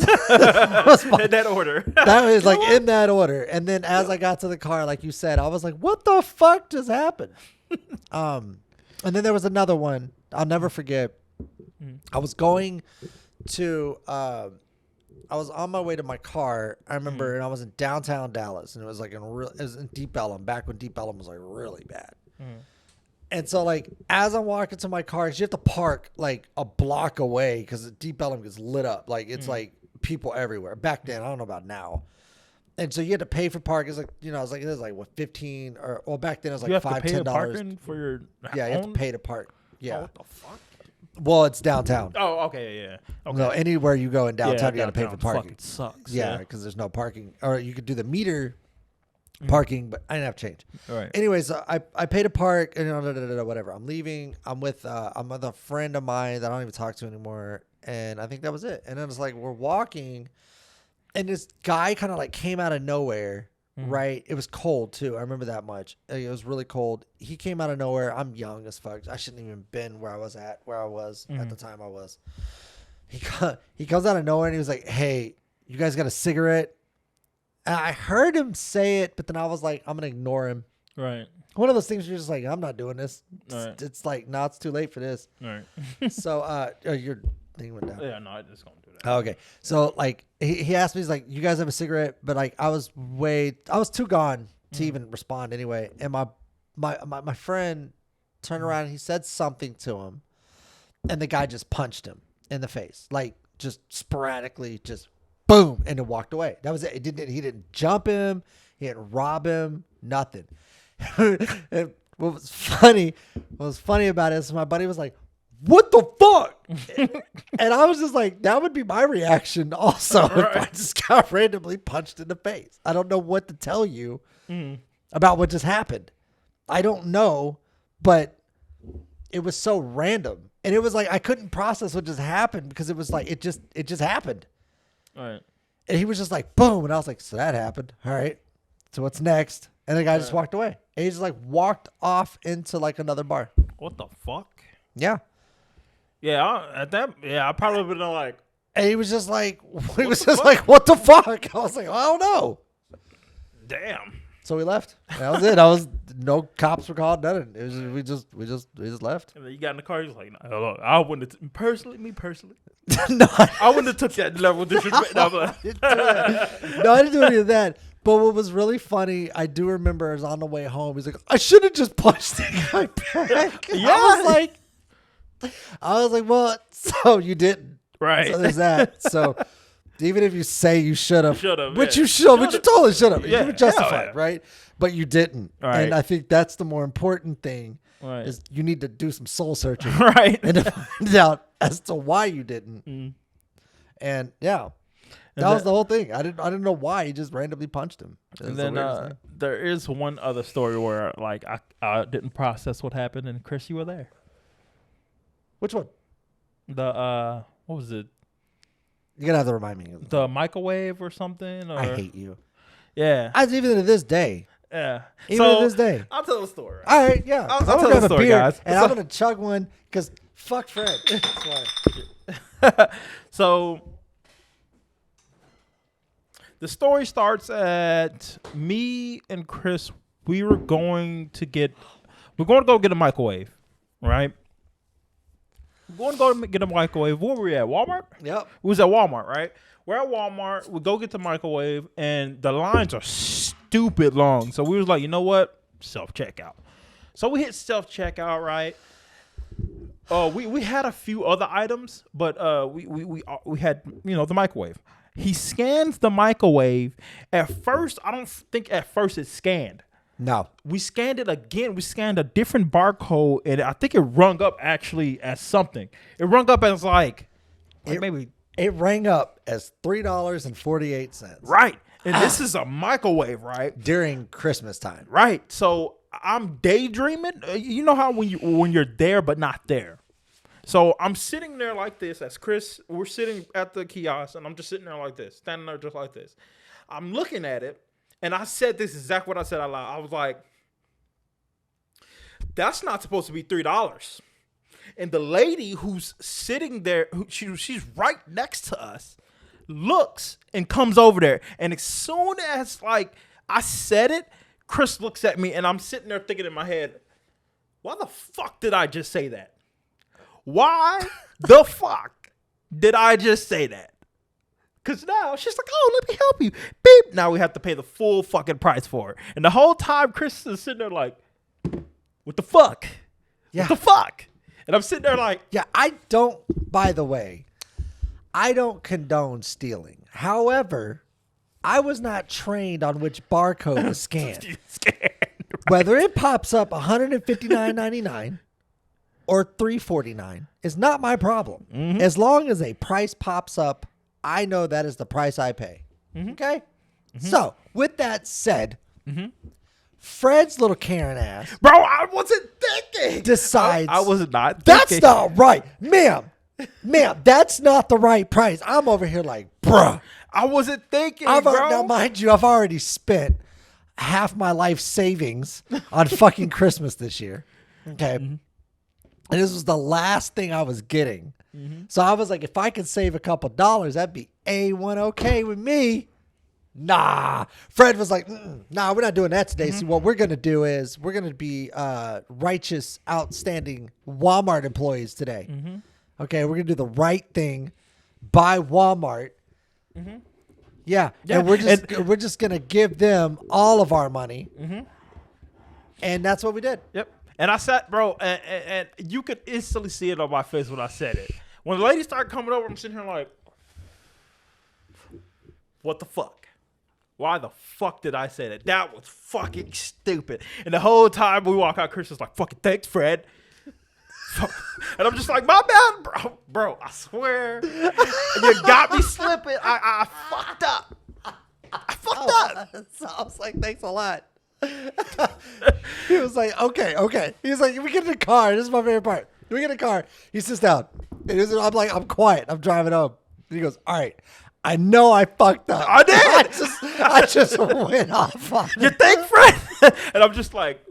that order.
That was like in that order, and then as I got to the car, like you said, I was like, "What the fuck just happened?" And then there was another one I'll never forget. I was going to. I was on my way to my car. I remember, and I was in downtown Dallas, and it was like it was in Deep Ellum, back when Deep Ellum was like really bad. And so, like, as I'm walking to my car, 'cause you have to park like a block away because Deep Ellum gets lit up. Like it's like people everywhere. Back then, I don't know about now. And so you had to pay for parking. It's like, it's like, it was like what, 15 or, well, back then it was like $5-10
for your
you have to pay to park. Yeah.
Oh, what the fuck?
Well, it's downtown.
Oh, okay, yeah. Okay.
No, anywhere you go in downtown, you got to pay for parking.
Fucking sucks.
Yeah, because there's no parking. Or you could do the meter parking, but I didn't have change.
All right.
Anyways, I paid to park and whatever. I'm leaving. I'm with a friend of mine that I don't even talk to anymore, and I think that was it. And then it's like we're walking, and this guy kind of like came out of nowhere. Right, it was cold too. I remember that much. It was really cold. He came out of nowhere. I'm young as fuck. I shouldn't even been where I was at the time I was. He comes out of nowhere and he was like, "Hey, you guys got a cigarette?" And I heard him say it, but then I was like, I'm gonna ignore him.
Right.
One of those things where you're just like, I'm not doing this.
Right.
It's like, no, it's too late for this.
Right.
So your thing went down.
Yeah, no, I just gonna do that.
Okay. So like he asked me, he's like, "You guys have a cigarette?" But like I was too gone to even respond anyway. And my friend turned around and he said something to him, and the guy just punched him in the face, like just sporadically, just boom, and then walked away. That was it. He didn't jump him, he didn't rob him, nothing. And what was funny about it is my buddy was like, "What the fuck?" And I was just like, that would be my reaction also if I just got randomly punched in the face. I don't know what to tell you about what just happened. I don't know, but it was so random. And it was like I couldn't process what just happened because it was like it just happened.
All right.
And he was just like, boom. And I was like, so that happened. All right. So what's next? And the guy just walked away. And he just like walked off into like another bar.
What the fuck?
Yeah.
Yeah, I probably would have been like.
And he was just like, what the fuck? I was like, I don't know.
Damn.
So we left. That was it. No cops were called. Nothing. It was we just left.
And then you got in the car. He was like, no, look, I wouldn't have me personally.
No,
I wouldn't have took that level of disrespect.
No, I didn't do any of that. But what was really funny, I do remember, is on the way home, he's like, I should have just punched the guy back.
Yeah.
I was like, well, so you didn't.
Right.
So there's that. So Even if you say you should have, which
yeah.
you should, which you totally should have.
Yeah,
You were justified,
yeah.
right? But you didn't.
Right.
And I think that's the more important thing
Right.
is you need to do some soul searching
Right.
and to find out as to why you didn't. And yeah, that was the whole thing. I didn't know why he just randomly punched him.
And then there is one other story where like I didn't process what happened, and Chris, you were there.
Which one?
The what was it?
You're gonna have to remind me.
The microwave or something? Or?
I hate you.
Yeah.
Even to this day.
Yeah.
Even to this day.
I'll tell the story.
All right, yeah.
I'll
I'm
tell
gonna
the
have a
story,
beer,
guys.
and I'm gonna chug one because fuck Fred. That's why.
So the story starts at me and Chris. We're going to go get a microwave, right? We're going to go get a microwave. Where were we at? Walmart?
Yep.
We was at Walmart, right? We're at Walmart. We go get the microwave, and the lines are stupid long. So we was like, you know what? Self-checkout. So we hit self-checkout, right? We had a few other items, but we had, the microwave. He scans the microwave. At first, I don't think at first it scanned.
No.
We scanned it again. We scanned a different barcode, and I think it rung up actually as something. It rung up as maybe.
It rang up as $3.48.
Right. And this is a microwave, right?
During Christmas time.
Right. So I'm daydreaming. You know how when you're there but not there. So I'm sitting there like this as Chris. We're sitting at the kiosk, and I'm just sitting there like this, standing there just like this. I'm looking at it, and I said this exact what I said out loud. I was like, that's not supposed to be $3. And the lady who's sitting there, she's right next to us, looks and comes over there. And as soon as I said it, Chris looks at me, and I'm sitting there thinking in my head, why the fuck did I just say that? Why the fuck did I just say that? Because now she's like, oh, let me help you. Beep. Now we have to pay the full fucking price for it. And the whole time Chris is sitting there like, what the fuck?
Yeah.
What the fuck? And I'm sitting there like.
Yeah, by the way, I don't condone stealing. However, I was not trained on which barcode to scan.
Right.
Whether it pops up $159.99 or $3.49 is not my problem. Mm-hmm. As long as a price pops up, I know that is the price I pay. Mm-hmm. Okay? Mm-hmm. So, with that said, Fred's little Karen ass.
Bro, I wasn't thinking.
Decides.
I was not thinking.
That's not right. Ma'am, that's not the right price. I'm over here like, bruh.
I wasn't thinking,
bro. Now, mind you, I've already spent half my life savings on fucking Christmas this year. Okay? Mm-hmm. And this was the last thing I was getting. Mm-hmm. So I was like, if I could save a couple dollars, that'd be A1 okay with me. Nah. Fred was like, nah, we're not doing that today. Mm-hmm. So what we're going to do is we're going to be righteous, outstanding Walmart employees today. Mm-hmm. Okay, we're going to do the right thing, buy Walmart. Mm-hmm. Yeah, and we're just going to give them all of our money. Mm-hmm. And that's what we did.
Yep. And I sat, bro, and you could instantly see it on my face when I said it. When the lady started coming over, I'm sitting here like, what the fuck? Why the fuck did I say that? That was fucking stupid. And the whole time we walk out, Chris was like, fucking thanks, Fred. And I'm just like, my bad, bro, I swear. You got me slipping. I fucked up. I fucked up.
So I was like, thanks a lot. He was like, okay. He's like, we get in the car. This is my favorite part. We get in the car. He sits down. And I'm like, I'm quiet. I'm driving home. And he goes, all right. I know I fucked up.
I did.
I just went off on
you think, Fred? And I'm just like,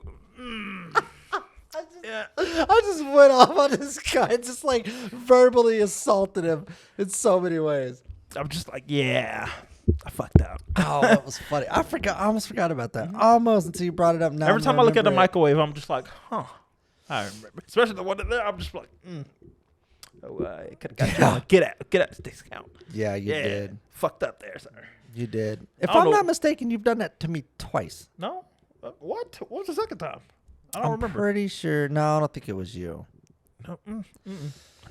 I just went off on this guy. Just like verbally assaulted him in so many ways.
I'm just like, yeah. I fucked up.
Oh, that was funny. I almost forgot about that. Almost until you brought it up. Now
every time I look at the microwave, I'm just like, huh. I remember. Especially the one in there, I'm just like, Oh, I could have got you. Get out this discount.
Yeah, you did.
Fucked up there, sir.
You did. If I'm not mistaken, you've done that to me twice.
No? What? What was the second time? I don't remember.
I'm pretty sure. No, I don't think it was you.
No.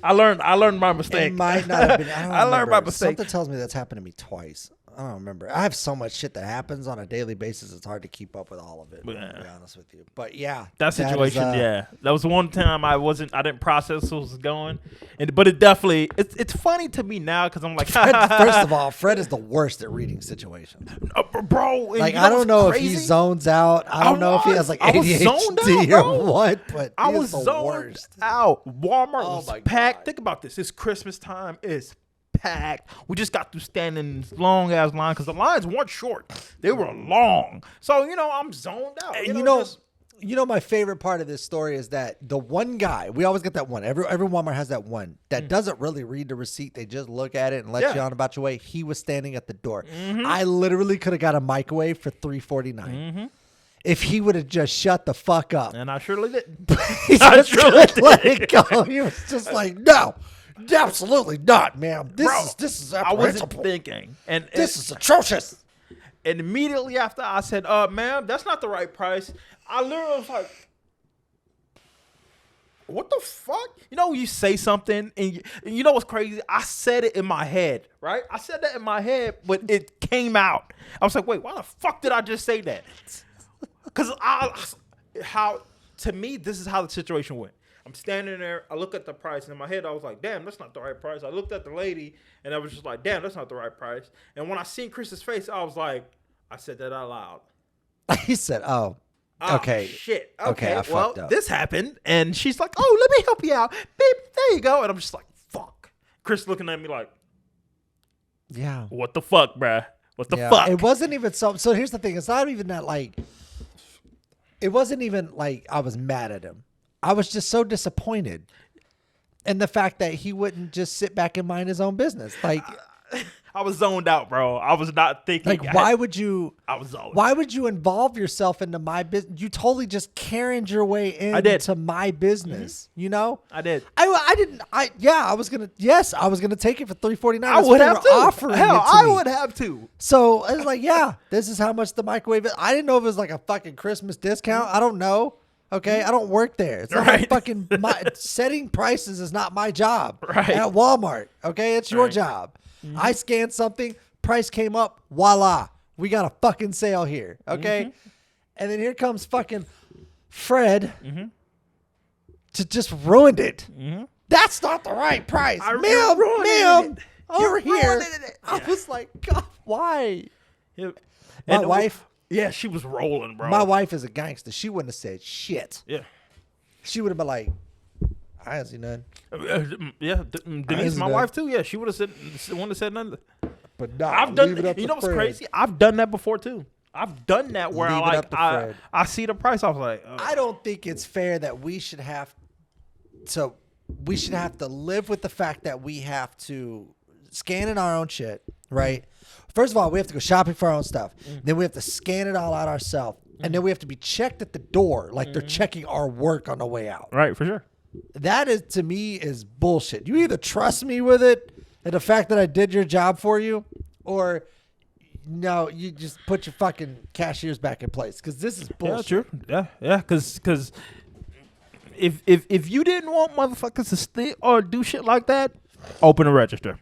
I learned my mistake.
It might not have been. I don't
I learned my
remember.
mistake.
Something tells me that's happened to me twice. I don't remember. I have so much shit that happens on a daily basis. It's hard to keep up with all of it.
Yeah.
To be honest with you, but yeah,
That situation,
is,
that was one time I didn't process what was going, but it definitely, it's funny to me now because I'm like,
First of all, Fred is the worst at reading situations.
Bro.
Like I don't know if he zones out. I don't know if he has like ADHD or what, but
I
he
was
is the
zoned
worst.
out. Walmart
Oh
was
my
packed.
God.
Think about this. It's Christmas time. It's packed. We just got through standing in this long ass line because the lines weren't short; they were long. So I'm zoned out.
You know, my favorite part of this story is that the one guy, we always get that one. Every Walmart has that one that doesn't really read the receipt. They just look at it and let you on about your way. He was standing at the door. I literally could have got a microwave for $3.49 if he would have just shut the fuck up.
And I surely did.
He just couldn't let it go. He was just like, no, absolutely not, ma'am. This is
I wasn't thinking, and
this is atrocious.
And immediately after I said, ma'am, that's not the right price. I literally was like, what the fuck? You say something and you know what's crazy? I said it in my head, right? I said that in my head, but it came out. I was like, wait, why the fuck did I just say that? Because to me, this is how the situation went. I'm standing there. I look at the price. And in my head, I was like, damn, that's not the right price. I looked at the lady, and I was just like, damn, that's not the right price. And when I seen Chris's face, I was like, I said that out loud.
He said, oh, okay.
Shit.
Okay, I fucked up.
This happened. And she's like, oh, let me help you out. Beep, there you go. And I'm just like, fuck. Chris looking at me like,
yeah.
What the fuck, bruh? What the fuck?
It wasn't even so here's the thing. It's not even that like, it wasn't even like I was mad at him. I was just so disappointed in the fact that he wouldn't just sit back and mind his own business. Like,
I was zoned out, bro. I was not thinking.
Like, why would you?
I was zoned.
Why would you involve yourself into my business? You totally just carried your way into my business. You know,
I did.
I didn't. I was gonna. Yes, I was gonna take it for $3.49.
I would have to.
Offering
Hell,
it to
I
me.
would have to.
So I was like, yeah, this is how much the microwave is. I didn't know if it was like a fucking Christmas discount. I don't know. Okay, I don't work there. It's not like fucking setting prices is not my job at Walmart. Okay, it's your job. I scanned something, price came up, voila, we got a fucking sale here. Okay, and then here comes fucking Fred to just ruined it. That's not the right price, ma'am. Over here, I was like, God, why? My wife.
Yeah, she was rolling, bro.
My wife is a gangster. She wouldn't have said shit.
Yeah.
She would have been like, I ain't see nothing.
Yeah, Denise, my wife too. Yeah, she would have said, wouldn't have said nothing.
But no,
I've done. You know what's crazy? I've done that before too. I've done that where I see the price. I was like,
I don't think it's fair that we should have to live with the fact that we have to scan in our own shit, right? First of all, we have to go shopping for our own stuff. Then we have to scan it all out ourselves. And then we have to be checked at the door like they're checking our work on the way out.
Right, for sure.
That is, to me, is bullshit. You either trust me with it and the fact that I did your job for you, or no, you just put your fucking cashiers back in place, because this is bullshit.
Yeah, true. Yeah, because if you didn't want motherfuckers to steal or do shit like that, open a register.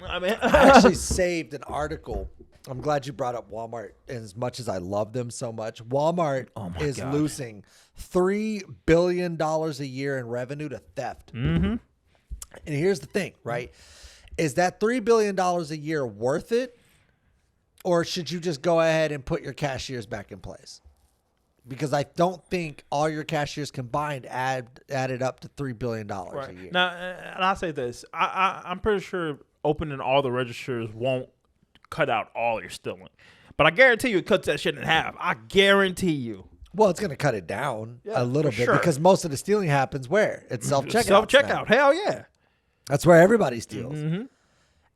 I actually saved an article. I'm glad you brought up Walmart. As much as I love them so much, Walmart is losing $3 billion a year in revenue to theft. And here's the thing, right? Is that $3 billion a year worth it? Or should you just go ahead and put your cashiers back in place? Because I don't think all your cashiers combined added up to $3 billion a year.
Now, and I'll say this. I'm pretty sure opening all the registers won't cut out all your stealing. But I guarantee you it cuts that shit in half. I guarantee you.
Well, it's going to cut it down a little bit because most of the stealing happens where? It's self-checkout.
Self-checkout. Hell yeah.
That's where everybody steals. And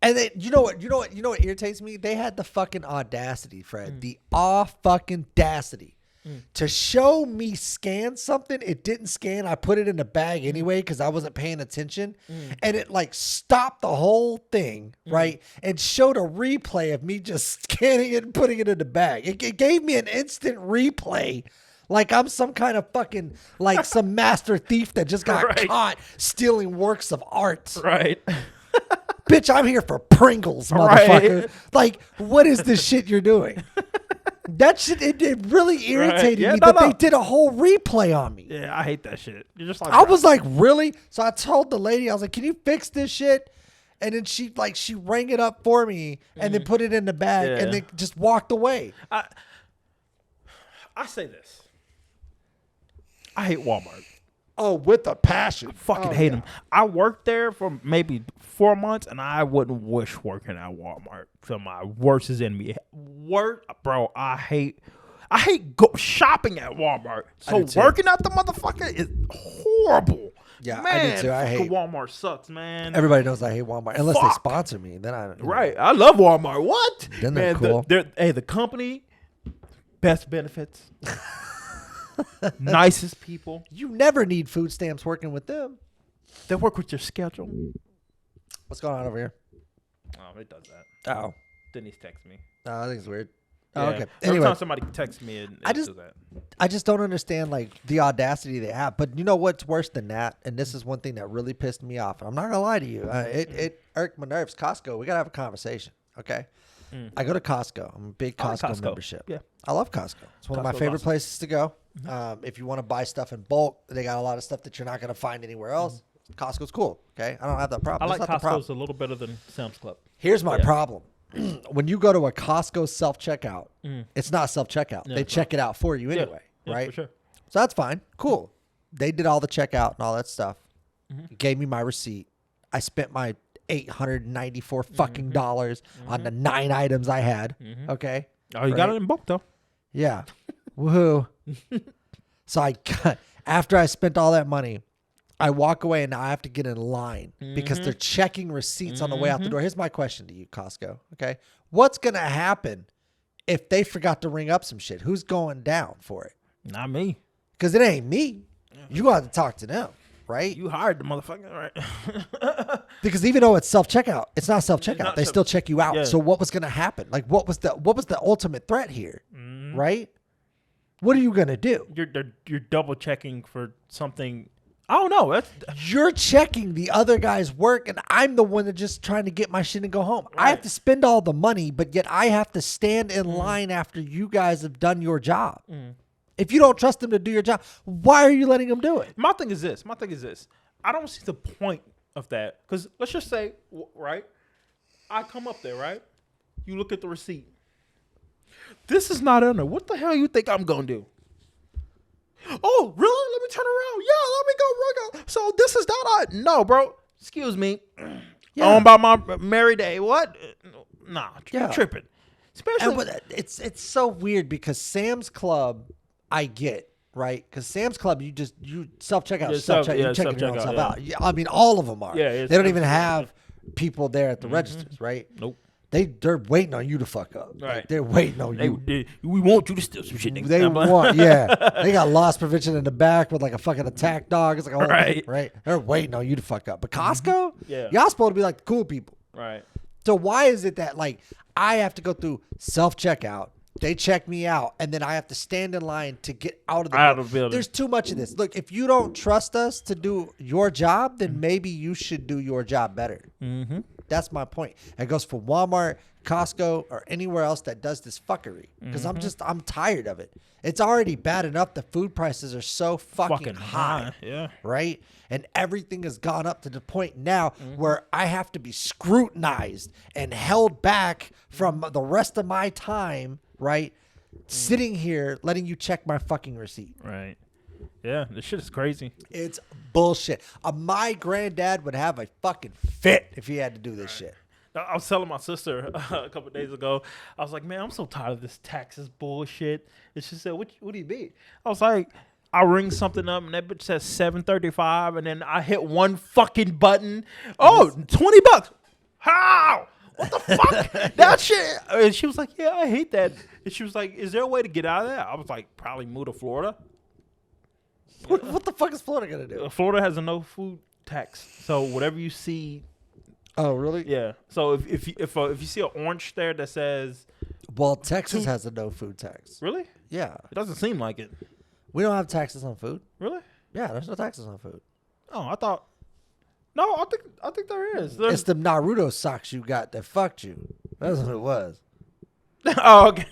they, you know what irritates me? They had the fucking audacity, Fred. The fucking audacity to show me scan something. It didn't scan. I put it in the bag anyway because I wasn't paying attention. And it like stopped the whole thing, right? And showed a replay of me just scanning it and putting it in the bag. It gave me an instant replay Like I'm some kind of fucking, like some master thief that just got
Right.
caught stealing works of art.
Right.
Bitch, I'm here for Pringles, motherfucker. Like, what is this shit you're doing? That shit, it really irritated
Yeah,
me
no,
that they
no.
did a whole replay on me.
Yeah, I hate that shit. You're just like,
I was like, really? So I told the lady, I was like, can you fix this shit? And then she rang it up for me and then put it in the bag and then just walked away.
I say this. I hate Walmart.
Oh, with a passion.
Fucking hate them. I worked there for maybe 4 months, and I wouldn't wish working at Walmart. So my worst is enemy. Bro. I hate shopping at Walmart. So working at the motherfucker is horrible.
Yeah,
man,
I do too. I hate
Walmart. Sucks, man.
Everybody knows I hate Walmart unless they
Fuck.
sponsor me. Then I
Right. I love Walmart. What?
Then they're cool.
The company, best benefits, nicest people.
You never need food stamps working with them.
They work with your schedule.
What's going on over here?
Oh, it does that.
Oh,
Denise texts me.
I think it's weird.
Yeah.
Oh, okay.
Every
Anyway,
time somebody texts me, it does that.
I just don't understand like the audacity they have. But you know what's worse than that? And this is one thing that really pissed me off. I'm not gonna lie to you. It irked my nerves. Costco. We gotta have a conversation. Okay. I go to Costco. I'm a big
I like
Costco
Costco.
membership.
Yeah.
I love Costco. It's one of my
Costco's
favorite
awesome.
places to go. If you want to buy stuff in bulk, they got a lot of stuff that you're not gonna find anywhere else. Costco's cool. Okay. I don't have that problem.
I like
That's not the problem.
Costco's a little better than Sam's Club.
Here's my problem. When you go to a Costco self-checkout, it's not self-checkout. They check it out for you anyway, right?
For sure.
So that's fine. Cool. They did all the checkout and all that stuff. Gave me my receipt. I spent my $894 fucking dollars on the 9 items I had. Okay.
Oh, you got it in bulk though.
Yeah. Woohoo. So after I spent all that money, I walk away and now I have to get in line because they're checking receipts on the way out the door. Here's my question to you, Costco. Okay. What's going to happen if they forgot to ring up some shit? Who's going down for it?
Not me.
Because it ain't me. You got to talk to them, right?
You hired the motherfucker, right?
Because even though it's self-checkout, it's not self-checkout.
not
They still check you out.
Yeah.
So what was going to happen? Like what was the ultimate threat here? Right? What are you going to do?
You're double checking for something. I don't know.
You're checking the other guy's work, and I'm the one that's just trying to get my shit and go home. I have to spend all the money, but yet I have to stand in line after you guys have done your job. If you don't trust them to do your job, why are you letting them do it?
My thing is this. I don't see the point of that. Because let's just say, right? I come up there, right? You look at the receipt. This is not in there. What the hell you think I'm going to do? Oh, really? Let me turn around. Yeah, let me go. So this is not no, bro. Excuse me.
Yeah.
On by my Mary Day. What? Nah,
Yeah.
tripping. Especially
It's so weird because Sam's Club, I get, right? Because Sam's Club, you self-checkout,
Yeah,
self-checkout,
yeah,
you checking your own
self-checkout,
stuff
yeah.
out. Yeah, I mean, all of them are.
Yeah, it's-
they don't even have people there at the registers, right?
Nope.
They're waiting on you to fuck up. Like,
Right.
they're waiting on you.
We want you to steal some shit. Next
They
time.
want, yeah. They got loss prevention in the back with like a fucking attack dog. It's like a whole
Right.
thing, right? They're waiting on you to fuck up. But Costco,
Yeah.
y'all supposed to be like the cool people.
Right.
So why is it that like I have to go through self-checkout, they check me out, and then I have to stand in line to get out of the
Out of the building.
There's too much of this. Look, if you don't trust us to do your job, then maybe you should do your job better.
Mm-hmm.
That's my point. It goes for Walmart, Costco, or anywhere else that does this fuckery. Because I'm tired of it. It's already bad enough the food prices are so fucking high.
Yeah.
Right? And everything has gone up to the point now where I have to be scrutinized and held back from the rest of my time, right? Sitting here letting you check my fucking receipt.
Right. Yeah. This shit is crazy.
It's bullshit. My granddad would have a fucking fit if he had to do this shit.
I was telling my sister a couple of days ago, I was like, man, I'm so tired of this taxes bullshit. And she said, what do you mean? I was like, I ring something up and that bitch says $7.35 and then I hit one fucking button. Oh, $20. How? What the fuck? That shit. And she was like, yeah, I hate that. And she was like, is there a way to get out of that? I was like, probably move to Florida.
What the fuck is Florida going to do?
Florida has a no food tax. So whatever you see.
Oh, really?
Yeah. So if you see an orange there that says,
Well, Texas has a no food tax.
really?
Yeah.
It doesn't seem like it.
We don't have taxes on food.
Really?
Yeah, there's no taxes on food.
Oh, I thought. No, I think there is.
It's the Naruto socks you got that fucked you. That's what it was.
Oh, okay.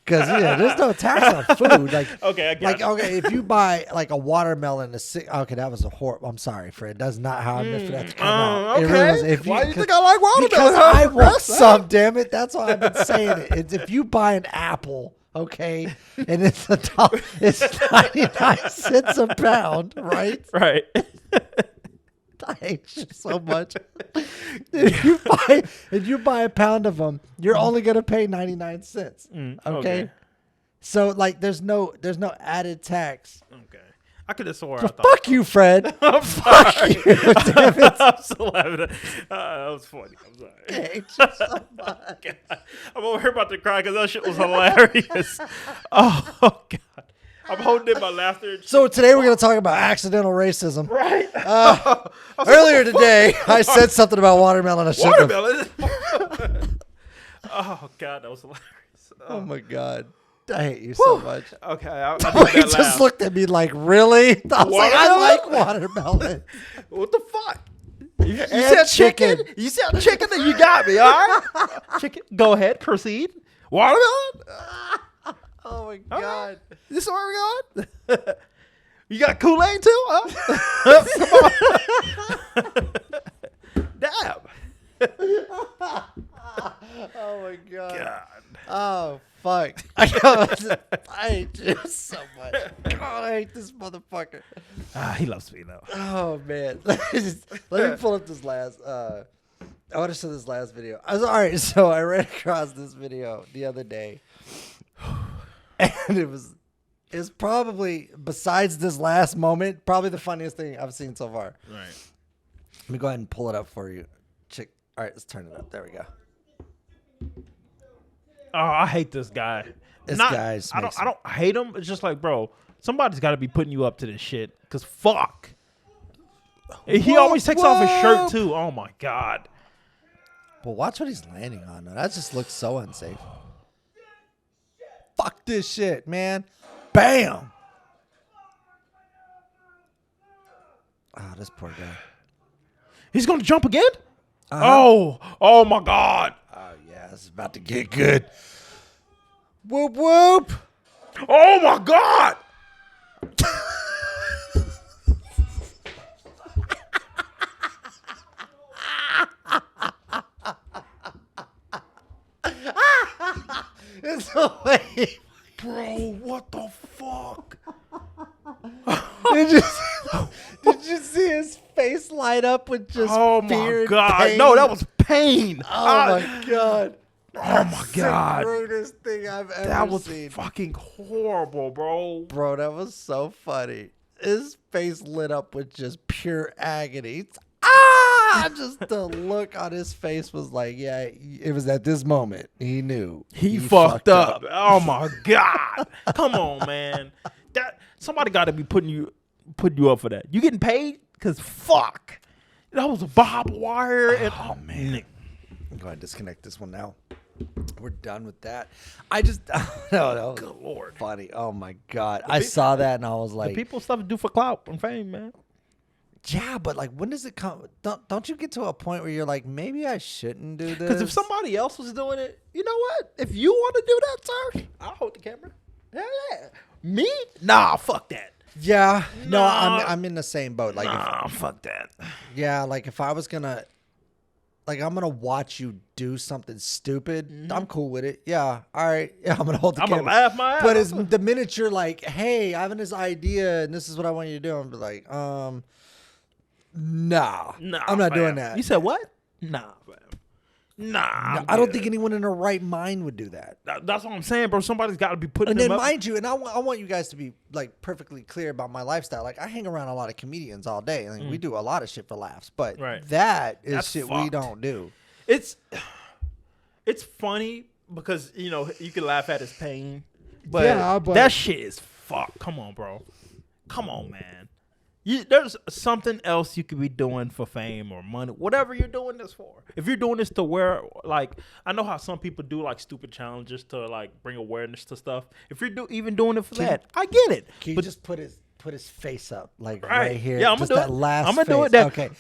Because there's no tax on food. Like,
okay, I got it.
okay, if you buy like a watermelon, okay, that was a horrible. I'm sorry, Fred. That's not how I meant for that to come out.
Okay.
It really was,
Why do you think I like watermelon?
Because I want some. Damn it. That's why I've been saying it. It's if you buy an apple. Okay, and it's it's 99 cents a pound, right?
Right.
I hate you so much. If you buy a pound of them, you're only gonna pay 99 cents. Okay? So like, there's no added tax.
Okay. I could have swore.
So fuck you, Fred.
I'm
fuck
sorry.
you. Damn it.
I'm so laughing. That was funny. I'm sorry.
I hate you so much.
God. I'm over here about to cry because that shit was hilarious. Oh God. I'm holding in my laughter.
So today we're gonna talk about accidental racism.
Right.
Earlier today, I said something about watermelon. I shouldn't have.
Watermelon. Oh God, that was hilarious.
Oh my God. I hate you so much.
Okay, I
He just looked at me like, really? I was like, I like watermelon.
What the fuck? You
And
said chicken?
chicken.
You said chicken, then you got me, all right? Chicken. Go ahead, proceed. Watermelon?
Oh my God.
This is where we going? You got Kool-Aid too, huh? Come on. Damn.
Oh my God.
God.
Oh fuck. I hate you so much. God, I hate this motherfucker.
He loves me though.
Oh man. Let me pull up this last I want to show this last video. All right, so I ran across this video the other day. And it's probably, besides this last moment, probably the funniest thing I've seen so far.
Right.
Let me go ahead and pull it up for you. All right, let's turn it up. There we go.
Oh, I hate this guy.
This
Not,
guy's
I don't hate him. It's just like, bro, somebody's got to be putting you up to this shit. Cause fuck. He always takes off his shirt too. Oh my God.
But watch what he's landing on. Though. That just looks so unsafe. Fuck this shit, man. Bam. Oh, this poor guy.
He's gonna jump again? Oh my God.
Oh yeah, this is about to get good. Whoop whoop.
Oh my God.
It's a way.
Bro, what the fuck?
Did you see his face light up with just
Oh my
fear and
God.
pain?
No, that was pain.
Oh my God.
Oh my God.
The greatest thing I've ever
That was
seen.
fucking horrible, bro.
Bro, that was so funny. His face lit up with just pure agony. Just the look on his face was like, yeah, it was at this moment he knew
He fucked up. Oh my God. Come on, man. That somebody got to be putting you up for that. You getting paid? Cause fuck. That was a barbed wire and oh man.
I'm going to disconnect this one now. We're done with that. I just no,
Good Lord.
funny. Oh my God. I saw that and I was
The
like,
people stuff to do for clout and fame, man.
yeah, but like, when does it come? Don't you get to a point where you're like, maybe I shouldn't do this?
Because if somebody else was doing it, you know what? If you want to do that, sir, I'll hold the camera. Hell yeah. Me? Nah, fuck that.
yeah, no,
Nah.
I'm in the same boat. Like,
Nah, fuck that.
yeah, like if I was gonna, like, I'm gonna watch you do something stupid, I'm cool with it. Yeah, all right, yeah, I'm gonna hold the
I'm
camera.
gonna laugh my ass
But
off.
it's the minute you're like, hey, I have this idea and this is what I want you to do, I'm like, nah, I'm not doing that.
You said what? Nah, fam. Nah,
I don't think anyone in their right mind would do that.
that's what I'm saying, bro. Somebody's got to be putting
And
them
then,
up.
mind you, and I want you guys to be like perfectly clear about my lifestyle. Like, I hang around a lot of comedians all day. Like, we do a lot of shit for laughs, but
Right.
that is
That's
shit we
fucked.
don't do.
It's funny because you know you can laugh at his pain, but,
Yeah, but-
that shit is fuck. Come on, bro. Come on, man. There's something else you could be doing for fame or money, whatever you're doing this for. If you're doing this to wear, like, I know how some people do like stupid challenges to like bring awareness to stuff. If you're even doing it for that, I get it.
Can you
But
just put his face up, like
Right.
right here?
Yeah, I'm
just
gonna do
that
it.
last
I'm gonna do
face.
it that-
Okay.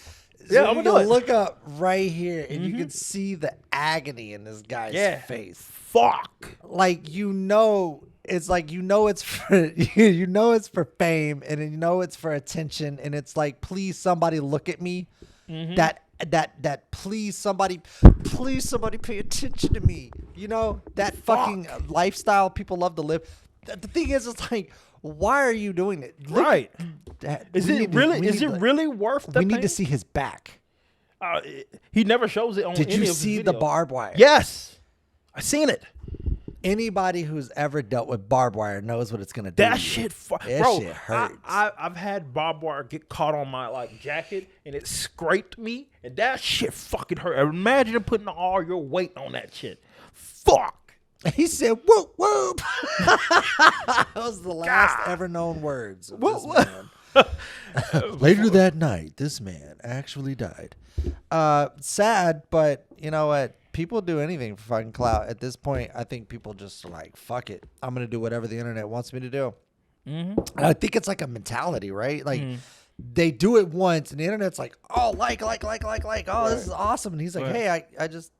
Yeah,
So
I'm
you
gonna do
can
it.
look up right here, and you can see the agony in this guy's face.
Fuck.
Like it's like it's for it's for fame, and it's for attention, and it's like, please somebody look at me. That please somebody pay attention to me. That fucking lifestyle people love to live. The thing is, it's like, why are you doing it?
Right. Is it really worth the
We need
pain?
to see his back.
He never shows it on
Did
any
you
of his
see the
videos.
barbed wire?
Yes. I seen it.
Anybody who's ever dealt with barbed wire knows what it's gonna do.
That
to you.
shit,
That
bro.
shit hurts.
I've had barbed wire get caught on my like jacket and it scraped me, and that shit fucking hurt. Imagine putting all your weight on that shit. Fuck.
He said, "Whoop whoop." That was the last ever known words of this man. Later that night, this man actually died. Sad, but you know what? People do anything for fucking clout. At this point, I think people just are like, fuck it. I'm going to do whatever the internet wants me to do. And I think it's like a mentality, right? Like, they do it once, and the internet's like, oh, like. Oh, this is awesome. And he's like, hey, I just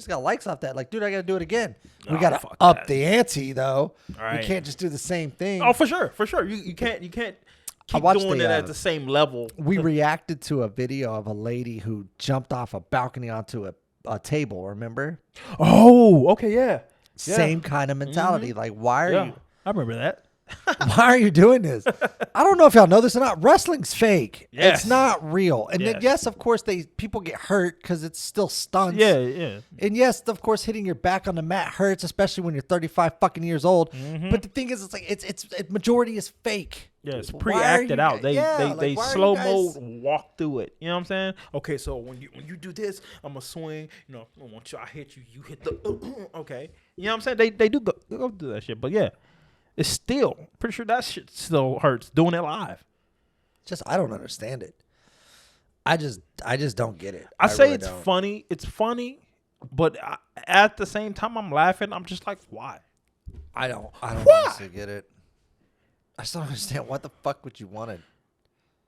got likes off that. Like, dude, I got to do it again. We got to up the ante, though.
Right.
We can't just do the same thing.
Oh, for sure. You can't keep doing it at the same level.
We reacted to a video of a lady who jumped off a balcony onto a table, remember?
Oh, okay, yeah.
Same kind of mentality. Like, why are you
I remember that.
why are you doing this? I don't know if y'all know this or not. Wrestling's fake.
Yes.
It's not real. And then,
Yes.
yes, of course, people get hurt because it's still stunts.
Yeah.
And yes, of course, hitting your back on the mat hurts, especially when you're 35 fucking years old. But the thing is, it's like it's majority is fake.
Yeah, it's
Why are
pre-acted
you
out.
guys-
They
why are you
slow
guys-
mo walk through it. You know what I'm saying? Okay, so when you do this, I'm gonna swing. I want you. I hit you. You hit the. Okay. You know what I'm saying? They do go do that shit. But yeah, it's still pretty sure that shit still hurts doing it live.
Just I don't understand it. I just don't get it.
I say
really
it's
don't.
funny. It's funny, but at the same time, I'm laughing. I'm just like, why?
I don't
Why?
honestly get it. I just don't understand. What the fuck would you want to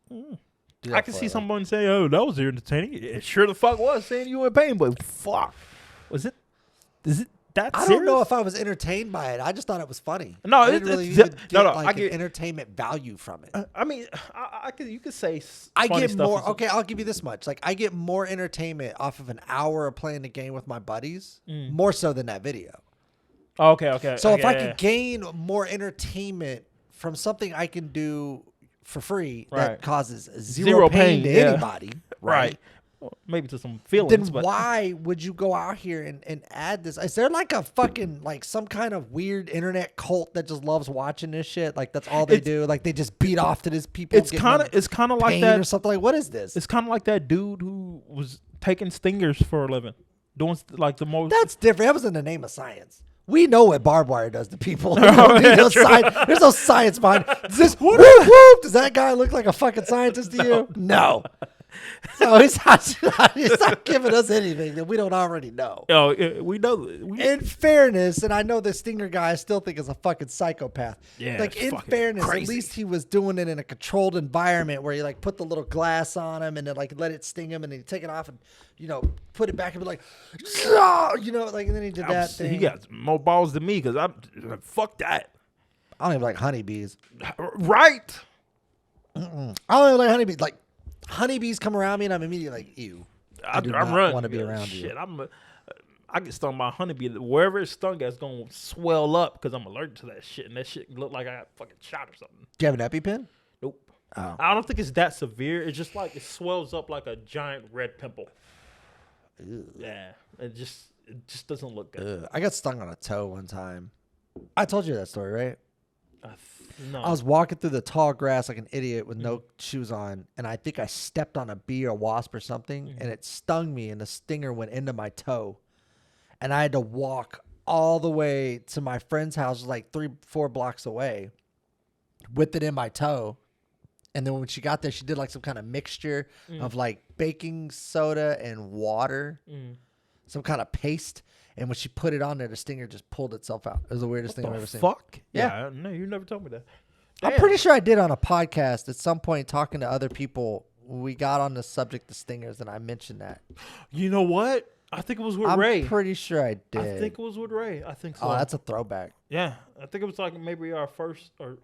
do that
I can
for?
see
Like,
someone say, "Oh, that was entertaining." It sure the fuck was saying you were in pain, but fuck, was it? Is it that?
I don't know if I was entertained by it. I just thought it was funny.
No,
I didn't really even get
I
an
get.
entertainment value from it.
I mean, I could. You could say
I
funny
get
stuff
more.
is-
Okay, I'll give you this much. Like, I get more entertainment off of an hour of playing the game with my buddies, more so than that video.
Okay.
So if I
yeah.
could gain more entertainment from something I can do for free
Right.
that causes zero
Zero
pain
pain,
to
yeah.
anybody,
right, Well, maybe to some feelings,
then
but
why would you go out here and add this? Is there like a fucking like some kind of weird internet cult that just loves watching this shit? Like that's all they do. Like they just beat off to this people.
it's kind of like
pain
that
or something. Like what is this?
It's kind of like that dude who was taking stingers for a living, doing like the most.
That's different. That was in the name of science. We know what barbed wire does to people. We don't need no science. There's no science behind it. Is this whoop, whoop? Does that guy look like a fucking scientist to you? No. So he's not giving us anything that we don't already know.
Oh, we know.
In fairness, and I know the Stinger guy I still think is a fucking psychopath.
Yeah,
like
it's
in
fucking
fairness,
crazy.
at least he was doing it in a controlled environment where you like put the little glass on him and then like let it sting him and then you take it off and put it back and be like, like and then he did that thing.
He got more balls than me because I'm fuck that.
I don't even like honeybees.
Right.
I don't even like honeybees. Like honeybees come around me and I'm immediately like, ew. I do not
run.
want to be around
Shit,
you.
I get stung by a honeybee. Wherever it's stung at, it's going to swell up because I'm allergic to that shit. And that shit look like I got fucking shot or something.
Do you have an EpiPen?
Nope.
Oh.
I don't think it's that severe. It's just like it swells up like a giant red pimple.
Ew.
Yeah. It just doesn't look good.
Ugh. I got stung on a toe one time. I told you that story, right?
No.
I was walking through the tall grass like an idiot with no shoes on, and I think I stepped on a bee or wasp or something, and it stung me, and the stinger went into my toe. And I had to walk all the way to my friend's house, like 3-4 blocks away, with it in my toe. And then when she got there, she did like some kind of mixture of like baking soda and water, some kind of paste. And when she put it on there, the stinger just pulled itself out. It was the weirdest thing I've ever seen.
Fuck?
Yeah.
No, you never told me that.
I'm pretty sure I did on a podcast at some point talking to other people. We got on the subject of stingers, and I mentioned that.
You know what? I think it was with Ray.
I'm pretty sure I did.
I think it was with Ray. I think so.
Oh, that's a throwback.
Yeah, I think it was like maybe our first 3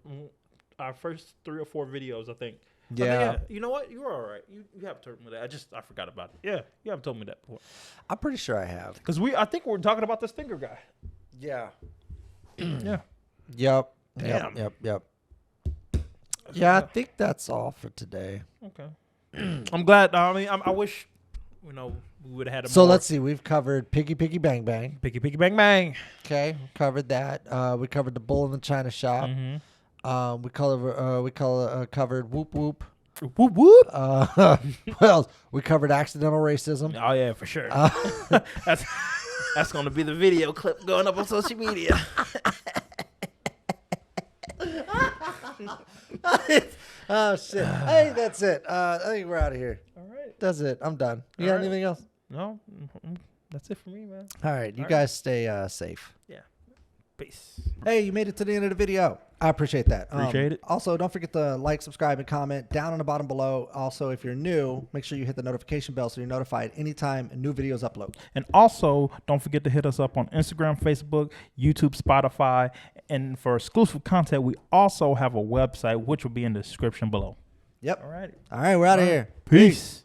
or 4 videos. I think.
Yeah.
You know what? You were all right. You have told me that. I forgot about it. Yeah, you haven't told me that before.
I'm pretty sure I have.
Because I think we're talking about the stinger guy.
Yeah.
Yeah.
Yep.
Damn.
Yep. Yeah, I think that's all for today.
Okay. I'm glad. I mean, I wish, we would have had a
So
more.
let's see. We've covered Piggy Bang Bang.
Piggy Bang Bang.
Okay, covered that. We covered the bull in the china shop. We covered Whoop Whoop.
Whoop whoop.
What else? We covered accidental racism.
Oh yeah, for sure. That's gonna be the video clip going up on social media.
Oh shit! Hey, that's it. I think we're out of here.
All right.
That's it. I'm done. You
All
got
right.
anything else?
No, that's it for me, man.
All right. You
All
guys stay safe.
Yeah. Peace.
Hey, you made it to the end of the video. I appreciate that.
Appreciate it.
Also, don't forget to like, subscribe, and comment down on the bottom below. Also, if you're new, make sure you hit the notification bell so you're notified anytime new videos upload.
And also, don't forget to hit us up on Instagram, Facebook, YouTube, Spotify. And for exclusive content, we also have a website, which will be in the description below.
Yep.
All right.
All right, we're out of here.
Peace.